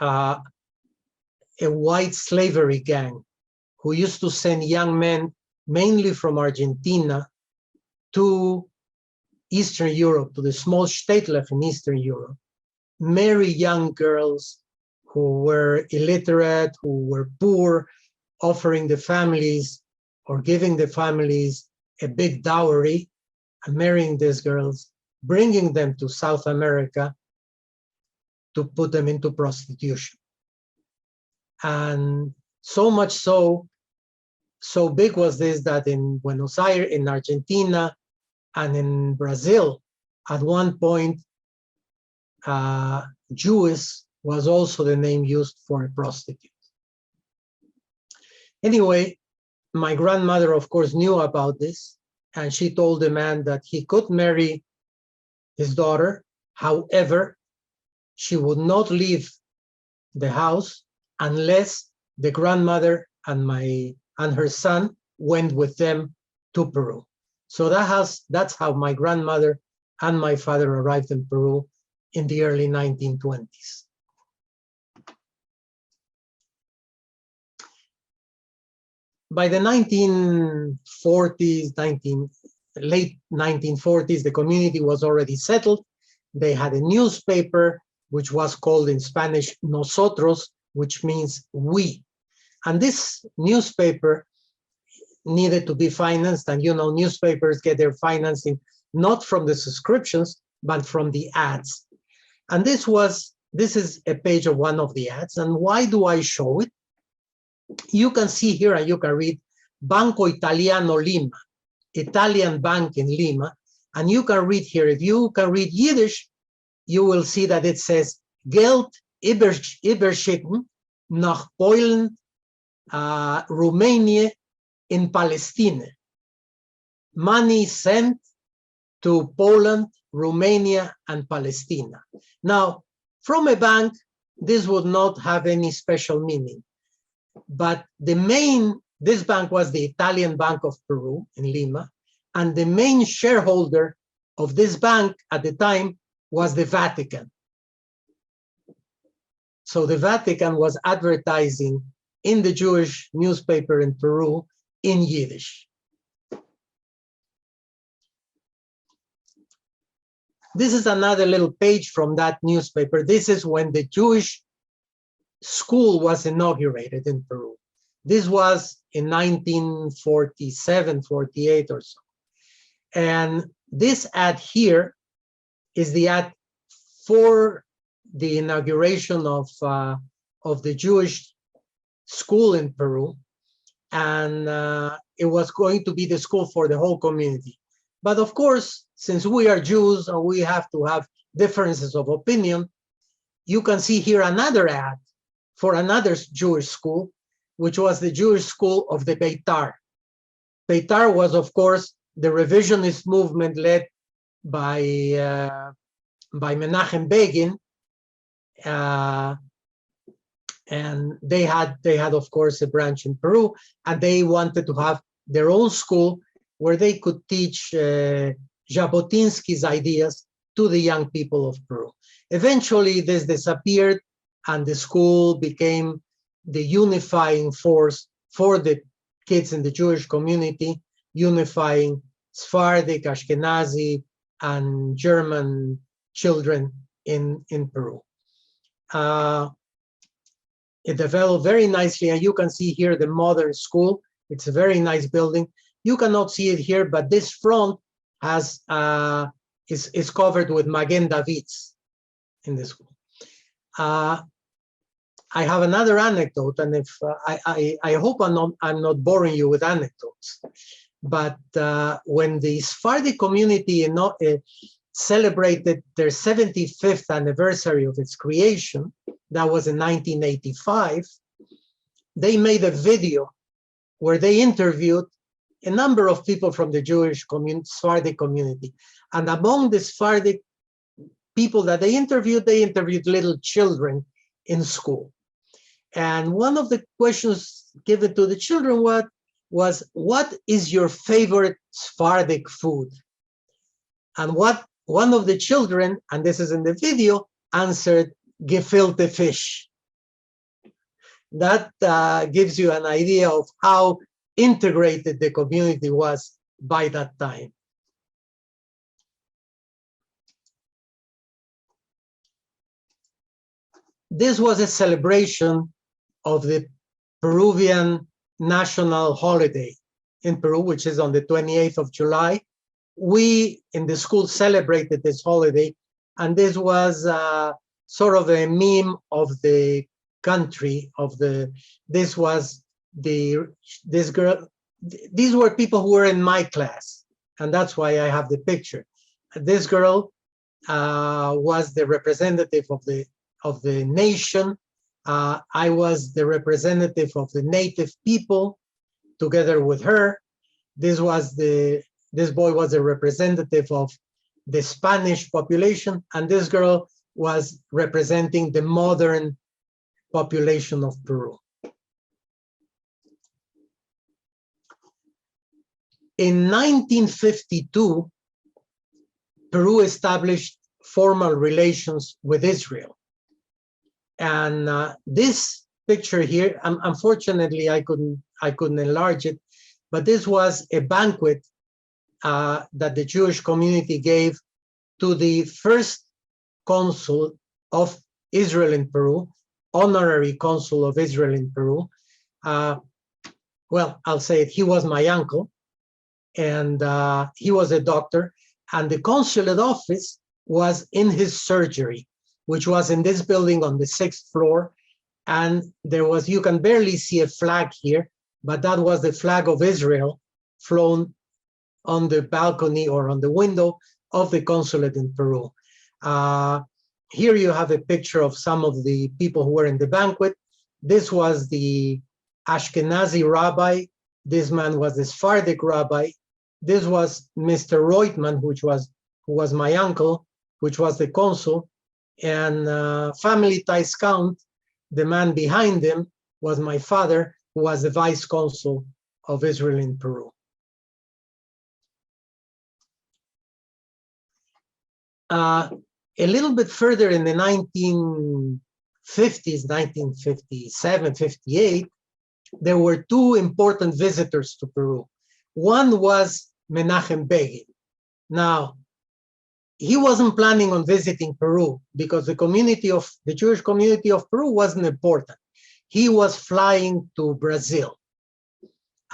a white slavery gang, who used to send young men, mainly from Argentina, to Eastern Europe, to the small state left in Eastern Europe, marry young girls who were illiterate, who were poor, offering the families or giving the families a big dowry, and marrying these girls, bringing them to South America to put them into prostitution. And so much so big was this that in Buenos Aires, in Argentina, and in Brazil, at one point, Jewess was also the name used for a prostitute. Anyway, my grandmother, of course, knew about this, and she told the man that he could marry his daughter. However, she would not leave the house unless the grandmother and her son went with them to Peru. So that's how my grandmother and my father arrived in Peru in the early 1920s. By the 1940s, late 1940s, the community was already settled. They had a newspaper, which was called in Spanish, Nosotros, which means we. And this newspaper needed to be financed. And you know, newspapers get their financing not from the subscriptions, but from the ads. And this is a page of one of the ads. And why do I show it? You can see here, and you can read Banco Italiano Lima, Italian bank in Lima. And you can read here, if you can read Yiddish, you will see that it says Geld überschicken nach Polen, Romania, in Palestine. Money sent to Poland, Romania, and Palestine. Now, from a bank, this would not have any special meaning. But this bank was the Italian Bank of Peru in Lima, and the main shareholder of this bank at the time was the Vatican. So the Vatican was advertising in the Jewish newspaper in Peru in Yiddish. This is another little page from that newspaper. This is when the Jewish school was inaugurated in Peru. This was in 1947, 48 or so. And this ad here is the ad for the inauguration of the Jewish school in Peru. And it was going to be the school for the whole community. But of course, since we are Jews and we have to have differences of opinion, you can see here another ad for another Jewish school, which was the Jewish school of the Beitar. Beitar was, of course, the revisionist movement led by Menachem Begin, and they had, of course, a branch in Peru, and they wanted to have their own school where they could teach Jabotinsky's ideas to the young people of Peru. Eventually, this disappeared, and the school became the unifying force for the kids in the Jewish community, unifying Sephardic, Ashkenazi, and German children in Peru. It developed very nicely, and you can see here the modern school. It's a very nice building. You cannot see it here, but this front has is covered with Magen Davids in the school. I have another anecdote, and if I hope I'm not boring you with anecdotes, but when the Sephardic community celebrated their 75th anniversary of its creation, that was in 1985, they made a video where they interviewed a number of people from the Jewish Sephardic community. And among the Sephardic people that they interviewed little children in school. And one of the questions given to the children was, what is your favorite Sephardic food? And what one of the children, and this is in the video, answered gefilte fish. That gives you an idea of how integrated the community was by that time. This was a celebration of the Peruvian national holiday in Peru, which is on the 28th of July. We in the school celebrated this holiday, and this was sort of a meme of the country, this girl, these were people who were in my class, and that's why I have the picture. This girl was the representative of the nation. I was the representative of the native people together with her. This boy was a representative of the Spanish population, and this girl was representing the modern population of Peru. In 1952, Peru established formal relations with Israel. And this picture here, unfortunately, I couldn't enlarge it, but this was a banquet that the Jewish community gave to the first consul of Israel in Peru, honorary consul of Israel in Peru. Well, I'll say it, he was my uncle, and he was a doctor, and the consulate office was in his surgery, which was in this building on the 6th floor. And there was, you can barely see a flag here, but that was the flag of Israel flown on the balcony or on the window of the consulate in Peru. Here you have a picture of some of the people who were in the banquet. This was the Ashkenazi rabbi. This man was the Sephardic rabbi. This was Mr. Reutemann, who was my uncle, which was the consul. And family ties count, the man behind him was my father, who was the vice consul of Israel in Peru. A little bit further in the 1950s, 1957, 58, there were two important visitors to Peru. One was Menachem Begin. Now, he wasn't planning on visiting Peru because the Jewish community of Peru wasn't important. He was flying to Brazil.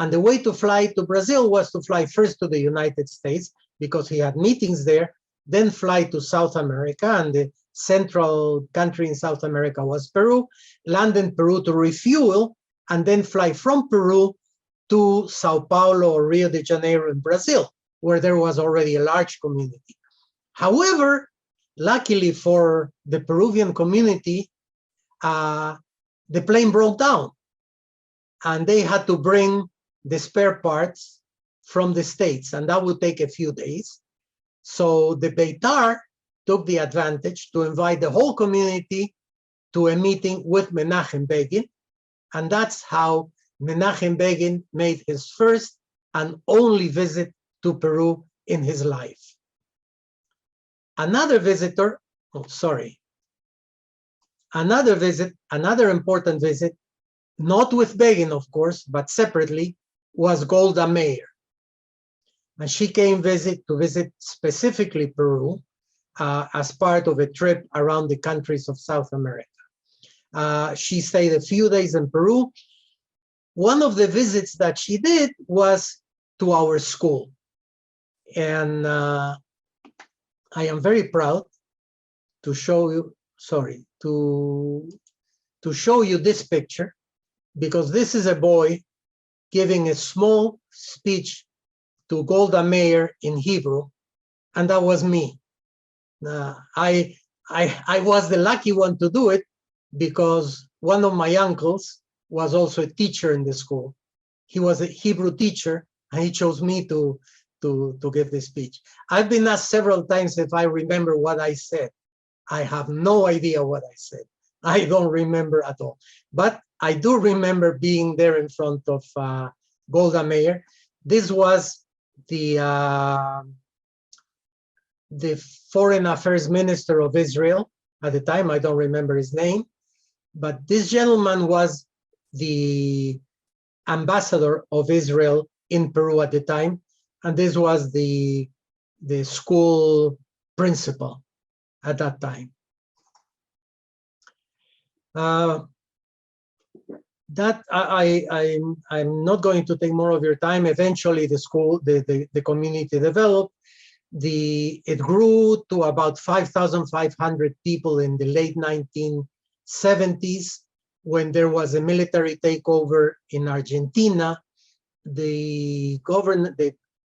And the way to fly to Brazil was to fly first to the United States because he had meetings there, then fly to South America, and the central country in South America was Peru, land in Peru to refuel, and then fly from Peru to Sao Paulo or Rio de Janeiro in Brazil, where there was already a large community. However, luckily for the Peruvian community, the plane broke down, and they had to bring the spare parts from the States, and that would take a few days. So the Beitar took the advantage to invite the whole community to a meeting with Menachem Begin, and that's how Menachem Begin made his first and only visit to Peru in his life. Another visitor, another important visit, not with Begin, of course, but separately, was Golda Meir. And she came to visit specifically Peru as part of a trip around the countries of South America. She stayed a few days in Peru. One of the visits that she did was to our school. And I am very proud to show you, to show you this picture, because this is a boy giving a small speech to Golda Meir in Hebrew, and that was me. I was the lucky one to do it because one of my uncles was also a teacher in the school. He was a Hebrew teacher, and he chose me to give the speech. I've been asked several times if I remember what I said. I have no idea what I said. I don't remember at all. But I do remember being there in front of Golda Meir. This was the foreign affairs minister of Israel at the time. I don't remember his name, but this gentleman was the ambassador of Israel in Peru at the time, and this was the school principal at that time. That I'm not going to take more of your time. Eventually, the community developed. It grew to about 5,500 people in the late 1970s, when there was a military takeover in Argentina. The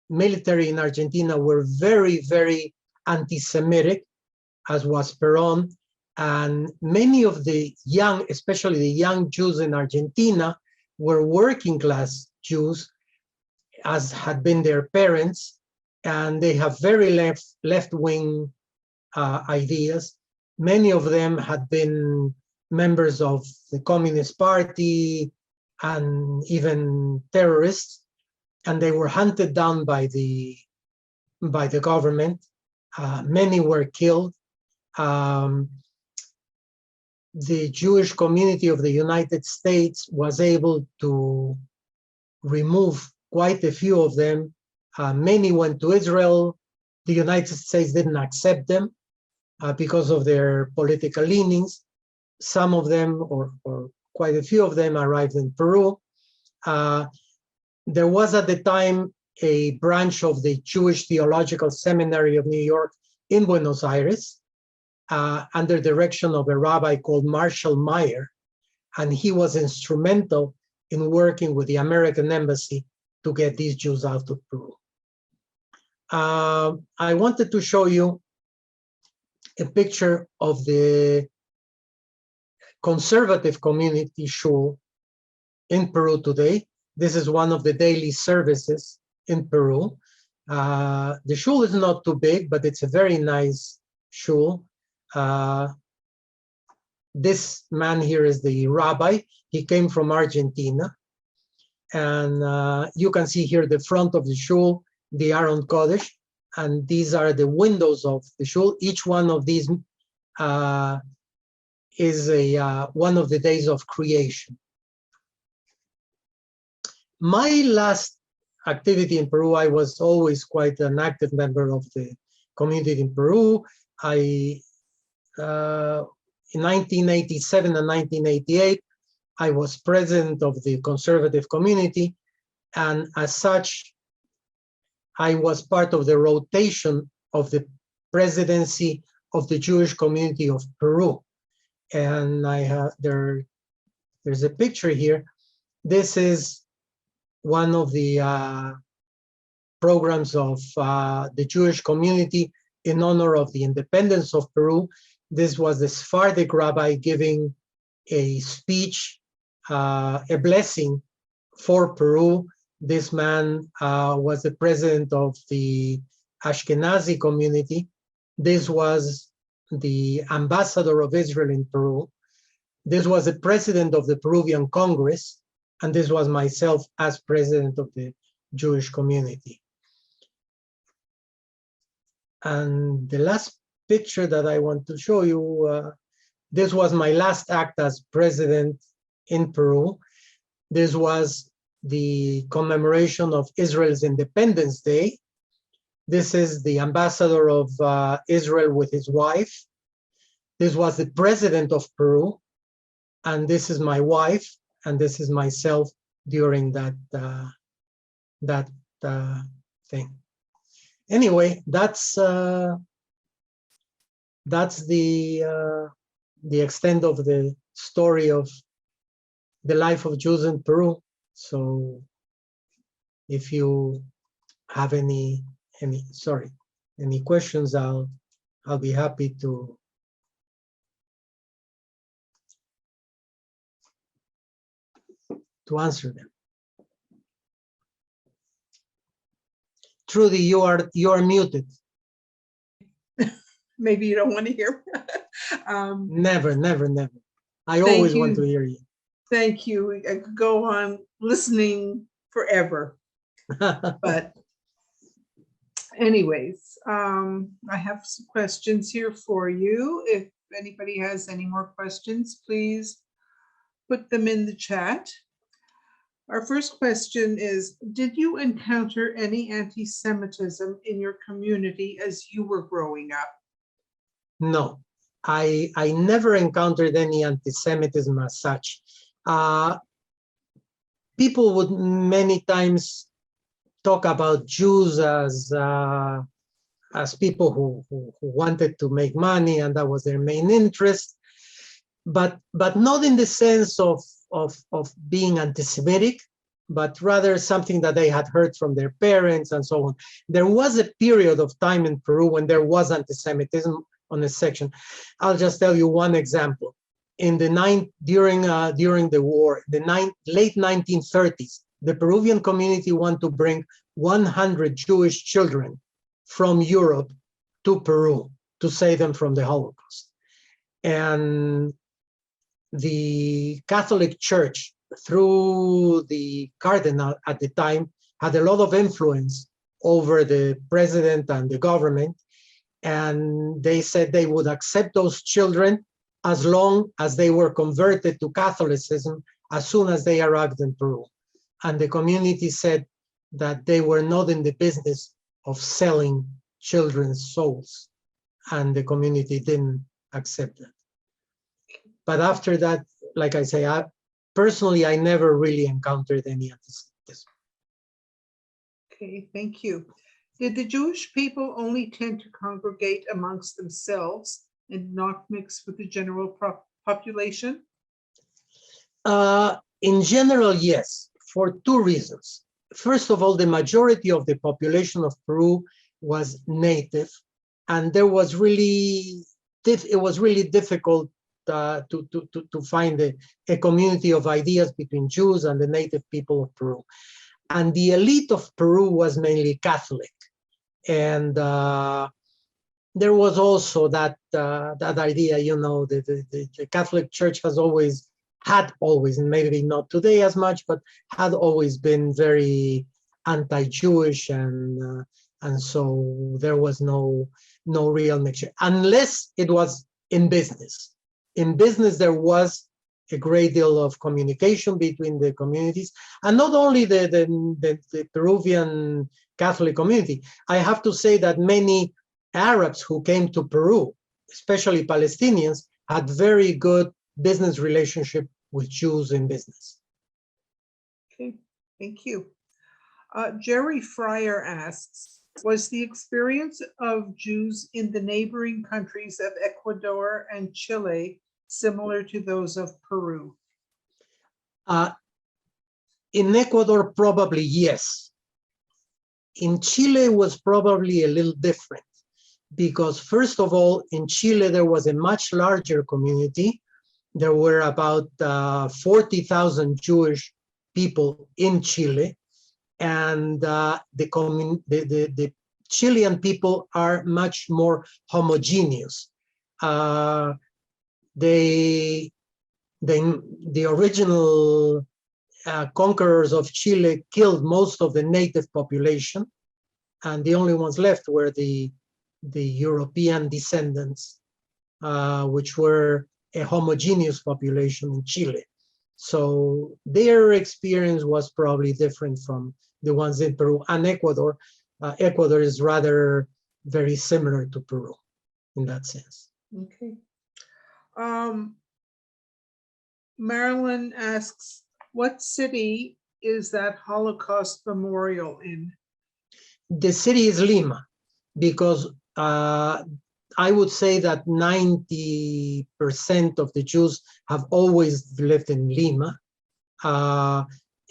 military in Argentina were very, very anti-Semitic, as was Peron. And many of the young, especially the young Jews in Argentina, were working class Jews, as had been their parents, and they have very left-wing ideas. Many of them had been members of the Communist Party and even terrorists, and they were hunted down by the government. Many were killed. The Jewish community of the United States was able to remove quite a few of them. Many went to Israel. The United States didn't accept them because of their political leanings. Some of them, or quite a few of them, arrived in Peru. There was at the time a branch of the Jewish Theological Seminary of New York in Buenos Aires, under direction of a rabbi called Marshall Meyer, and he was instrumental in working with the American embassy to get these Jews out of Peru. I wanted to show you a picture of the conservative community shul in Peru today. This is one of the daily services in Peru. The shul is not too big, but it's a very nice shul. This man here is the rabbi. He came from Argentina. And you can see here the front of the shul, the Aron Kodesh, and these are the windows of the shul. Each one of these is one of the days of creation. My last activity in Peru, I was always quite an active member of the community in Peru. In 1987 and 1988, I was president of the conservative community, and as such, I was part of the rotation of the presidency of the Jewish community of Peru. And there's a picture here. This is one of the programs of the Jewish community in honor of the independence of Peru. This was the Sephardic rabbi giving a speech, a blessing for Peru. This man was the president of the Ashkenazi community. This was the ambassador of Israel in Peru. This was the president of the Peruvian Congress, and this was myself as president of the Jewish community. And the last picture that I want to show you, this was my last act as president in Peru. This was the commemoration of Israel's Independence Day. This is the ambassador of Israel with his wife. This was the president of Peru. And this is my wife, and this is myself during that thing. Anyway, that's the extent of the story of the life of Jews in Peru. So, if you have any questions, I'll be happy to answer them. Trudy, you are muted. Maybe you don't want to hear. Never. I always want to hear you. Thank you. I could go on listening forever. But anyways, I have some questions here for you. If anybody has any more questions, please put them in the chat. Our first question is, did you encounter any anti-Semitism in your community as you were growing up? No, I never encountered any anti-Semitism as such. People would many times talk about Jews as people who wanted to make money, and that was their main interest, but not in the sense of being anti-Semitic, but rather something that they had heard from their parents and so on. There was a period of time in Peru when there was anti-Semitism on a section. I'll just tell you one example. During the war, late 1930s, the Peruvian community wanted to bring 100 Jewish children from Europe to Peru to save them from the Holocaust. And the Catholic Church, through the cardinal at the time, had a lot of influence over the president and the government. And they said they would accept those children as long as they were converted to Catholicism as soon as they arrived in Peru. And the community said that they were not in the business of selling children's souls. And the community didn't accept that. But after that, like I say, personally, I never really encountered any anti-Semitism. Okay, thank you. Did the Jewish people only tend to congregate amongst themselves and not mix with the general population? In general, yes, for two reasons. First of all, the majority of the population of Peru was native, and it was really difficult to find a community of ideas between Jews and the native people of Peru. And the elite of Peru was mainly Catholic. And there was also that idea, the Catholic Church had always, and maybe not today as much, but had always been very anti-Jewish, and so there was no real mixture, unless it was in business. In business, there was a great deal of communication between the communities, and not only the Peruvian Catholic community. I have to say that many Arabs who came to Peru, especially Palestinians, had very good business relationship with Jews in business. Okay, thank you. Jerry Fryer asks, was the experience of Jews in the neighboring countries of Ecuador and Chile similar to those of Peru? In Ecuador, probably yes. In Chile was probably a little different, because first of all, in Chile, there was a much larger community. There were about 40,000 Jewish people in Chile, and the Chilean people are much more homogeneous. The original conquerors of Chile killed most of the native population, and the only ones left were the European descendants, which were a homogeneous population in Chile. So their experience was probably different from the ones in Peru and Ecuador. Ecuador is rather very similar to Peru in that sense. Okay. Marilyn asks, what city is that Holocaust memorial in? The city is Lima, because I would say that 90% of the Jews have always lived in Lima.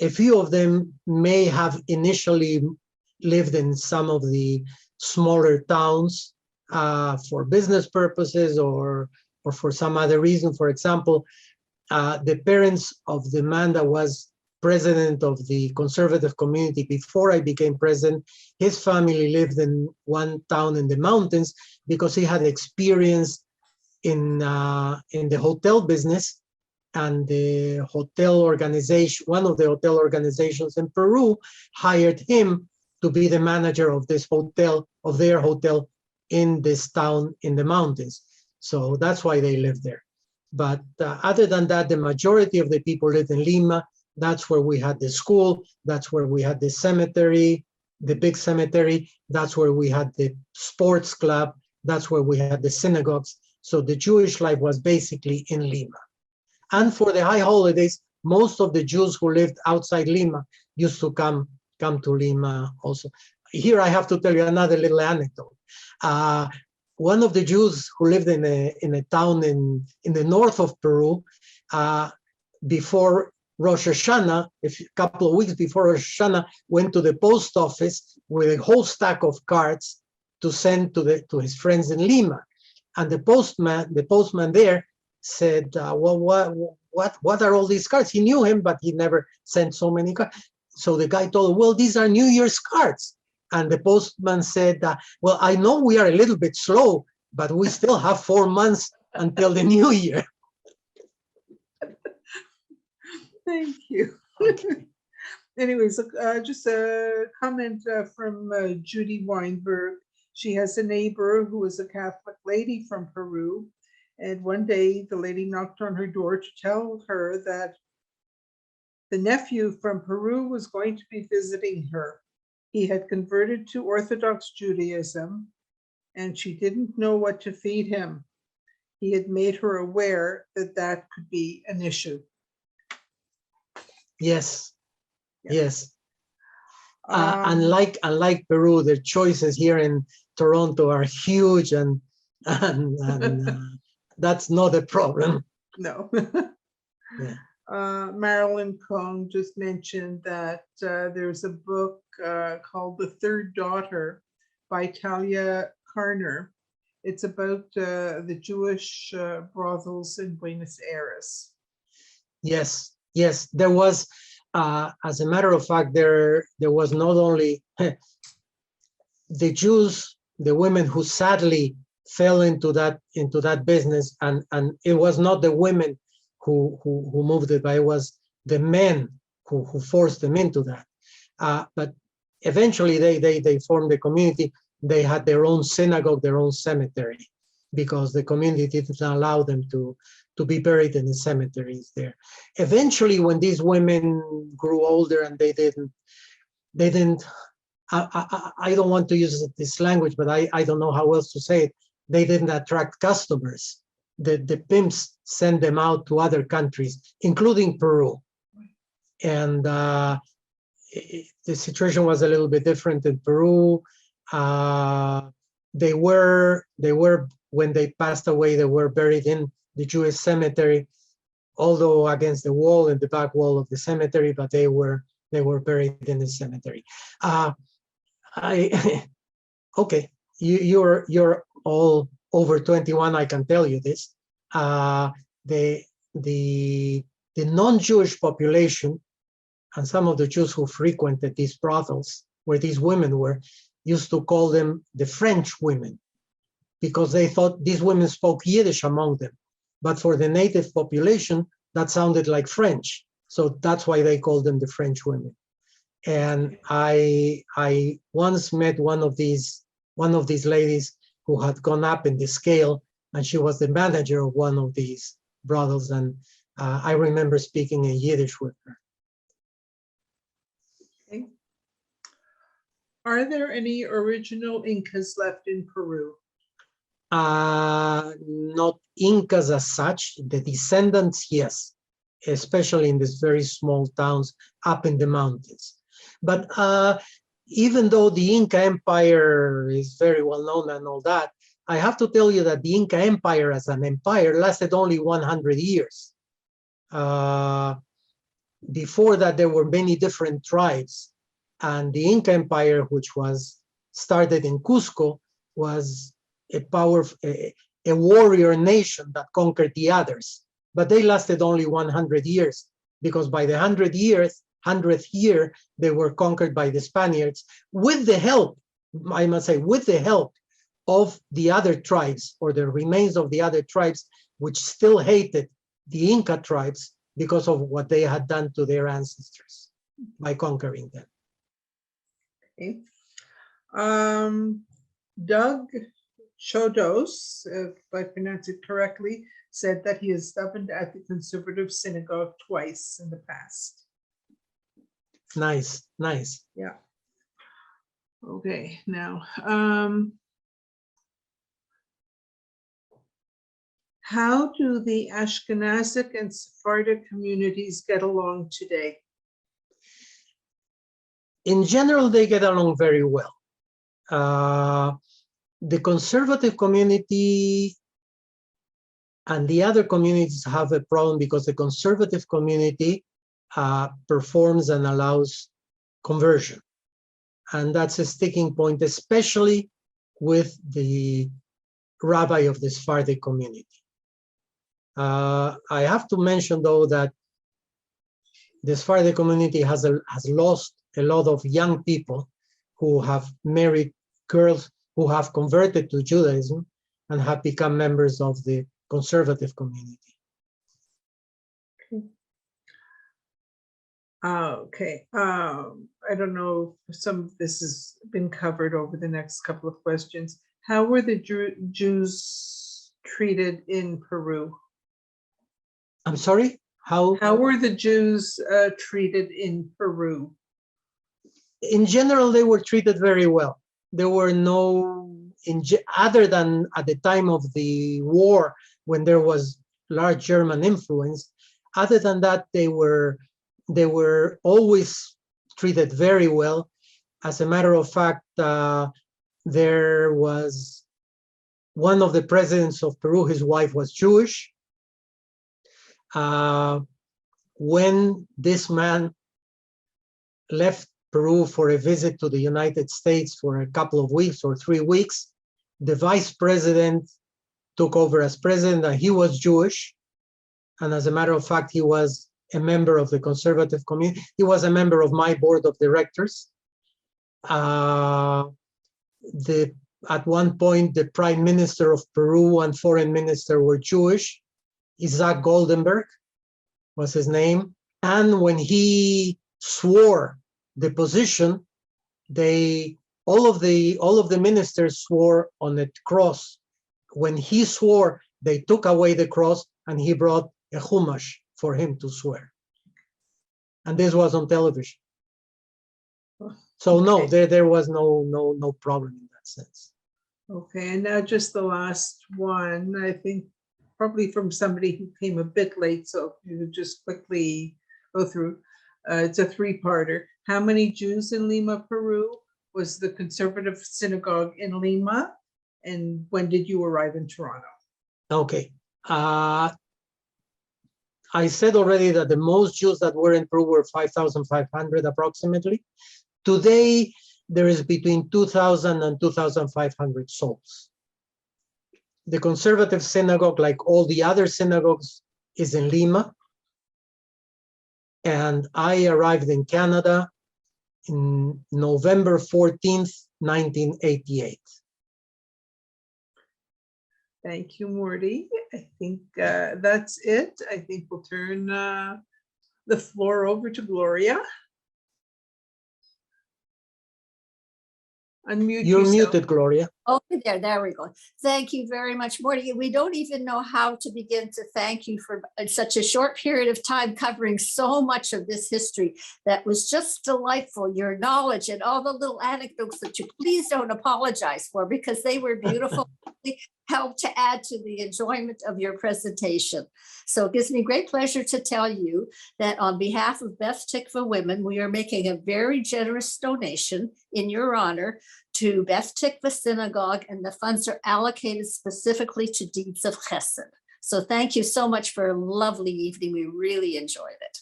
A few of them may have initially lived in some of the smaller towns for business purposes or for some other reason. For example, the parents of the man that was president of the conservative community before I became president, his family lived in one town in the mountains because he had experience in the hotel business, and the hotel organization, one of the hotel organizations in Peru, hired him to be the manager of this hotel, of their hotel in this town in the mountains. So that's why they live there. But other than that, the majority of the people lived in Lima. That's where we had the school. That's where we had the cemetery, the big cemetery. That's where we had the sports club. That's where we had the synagogues. So the Jewish life was basically in Lima. And for the high holidays, most of the Jews who lived outside Lima used to come to Lima also. Here I have to tell you another little anecdote. One of the Jews who lived in a town in the north of Peru, before Rosh Hashanah, a couple of weeks before Rosh Hashanah, went to the post office with a whole stack of cards to send to his friends in Lima. And the postman there said, well, what are all these cards? He knew him, but he never sent so many cards. So the guy told him, well, these are New Year's cards. And the postman said, well, I know we are a little bit slow, but we still have 4 months until the new year. Thank you. Anyways, just a comment from Judy Weinberg. She has a neighbor who is a Catholic lady from Peru. And one day the lady knocked on her door to tell her that the nephew from Peru was going to be visiting her. He had converted to Orthodox Judaism, and she didn't know what to feed him. He had made her aware that that could be an issue. Yes, Yeah. yes. Unlike Peru, the choices here in Toronto are huge, and that's not a problem. No. Yeah. Marilyn Kong just mentioned that there's a book called The Third Daughter by Talia Karner. It's about the Jewish brothels in Buenos Aires. Yes, yes. There was, as a matter of fact, there was not only the Jews, the women who sadly fell into that business, and it was not the women who moved it, but it was the men who forced them into that. But eventually they formed a community. They had their own synagogue, their own cemetery, because the community didn't allow them to be buried in the cemeteries there. Eventually, when these women grew older and they didn't, I don't want to use this language, but I don't know how else to say it. They didn't attract customers. The pimps sent them out to other countries, including Peru. And the situation was a little bit different in Peru. They were, when they passed away, they were buried in the Jewish cemetery, although against the wall, in the back wall of the cemetery, but they were buried in the cemetery. Okay, you're all over 21, I can tell you this. The non-Jewish population and some of the Jews who frequented these brothels, where these women were, used to call them the French women, because they thought these women spoke Yiddish among them. But for the native population, that sounded like French. So that's why they called them the French women. And I once met one of these ladies who had gone up in the scale, and she was the manager of one of these brothels. And I remember speaking in Yiddish with her. Okay. Are there any original Incas left in Peru? Not Incas as such. The descendants, yes, especially in these very small towns up in the mountains. But even though the Inca Empire is very well known and all that, I have to tell you that the Inca Empire as an empire lasted only 100 years. Before that, there were many different tribes. And the Inca Empire, which was started in Cusco, was a warrior nation that conquered the others. But they lasted only 100 years, because by the 100th year, they were conquered by the Spaniards with the help, I must say, with the help of the other tribes, or the remains of the other tribes, which still hated the Inca tribes because of what they had done to their ancestors by conquering them. Okay. Doug Chodos, if I pronounce it correctly, said that he has studied at the conservative synagogue twice in the past. Nice, nice. Yeah. Okay, now, how do the Ashkenazic and Sephardic communities get along today? In general, they get along very well. The conservative community and the other communities have a problem because the conservative community performs and allows conversion. And that's a sticking point, especially with the rabbi of the Sephardic community. I have to mention, though, that the Sephardic community has lost a lot of young people who have married girls who have converted to Judaism and have become members of the conservative community. Okay, I don't know if some of this has been covered over the next couple of questions. How were the Jews treated in Peru? I'm sorry? How were the Jews treated in Peru? In general, they were treated very well. There were no, other than at the time of the war, when there was large German influence, other than that, they were always treated very well. As a matter of fact, there was one of the presidents of Peru, his wife was Jewish. When this man left Peru for a visit to the United States for a couple of weeks or 3 weeks, the vice president took over as president, and he was Jewish. And as a matter of fact, he was a member of the conservative community. He was a member of my board of directors. At one point, the prime minister of Peru and foreign minister were Jewish. Isaac Goldenberg was his name. And when he swore the position, all of the ministers swore on a cross. When he swore, they took away the cross and he brought a chumash for him to swear. And this was on television. So no, there was no problem in that sense. Okay, and now just the last one, I think probably from somebody who came a bit late, so you just quickly go through. It's a three-parter. How many Jews in Lima, Peru? Was the conservative synagogue in Lima? And when did you arrive in Toronto? Okay. I said already that the most Jews that were in Peru were 5,500 approximately. Today, there is between 2,000 and 2,500 souls. The conservative synagogue, like all the other synagogues, is in Lima. And I arrived in Canada in November 14th, 1988. Thank you, Morty. I think that's it. I think we'll turn the floor over to Gloria. Unmute You're yourself. muted, Gloria. Oh, there we go. Thank you very much, Morty. We don't even know how to begin to thank you for such a short period of time covering so much of this history that was just delightful. Your knowledge and all the little anecdotes that you please don't apologize for, because they were beautiful. Help to add to the enjoyment of your presentation. So it gives me great pleasure to tell you that on behalf of Beth Tikvah Women, we are making a very generous donation in your honor to Beth Tikvah Synagogue, and the funds are allocated specifically to deeds of chesed. So thank you so much for a lovely evening. We really enjoyed it.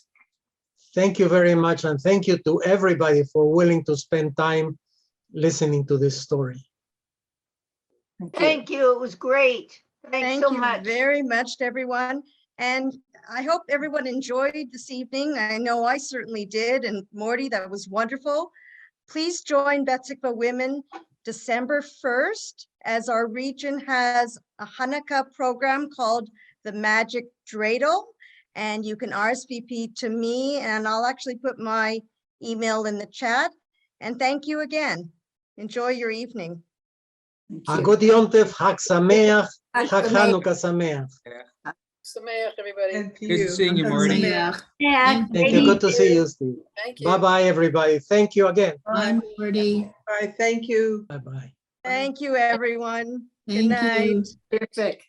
Thank you very much, and thank you to everybody for willing to spend time listening to this story. Thank you. It was great. Thanks so you much. very much to everyone. And I hope everyone enjoyed this evening. I know I certainly did. And Morty, that was wonderful. Please join Beth Tikvah Women December 1st, as our region has a Hanukkah program called the Magic Dreidel. and you can RSVP to me, and I'll actually put my email in the chat. And thank you again. Enjoy your evening. Thank you. Good Yontef, Hag Sameach, Hag Hag Sameach. Hanukkah Sameach. Sameach, everybody. And to Good you. seeing you, Morty. Yeah. Thank you. Good to see you, Steve. Thank you. Bye-bye, everybody. Thank you again. Bye, Morty. Bye, thank you. Bye-bye. Thank you, everyone. Good Thank night. you. Terrific.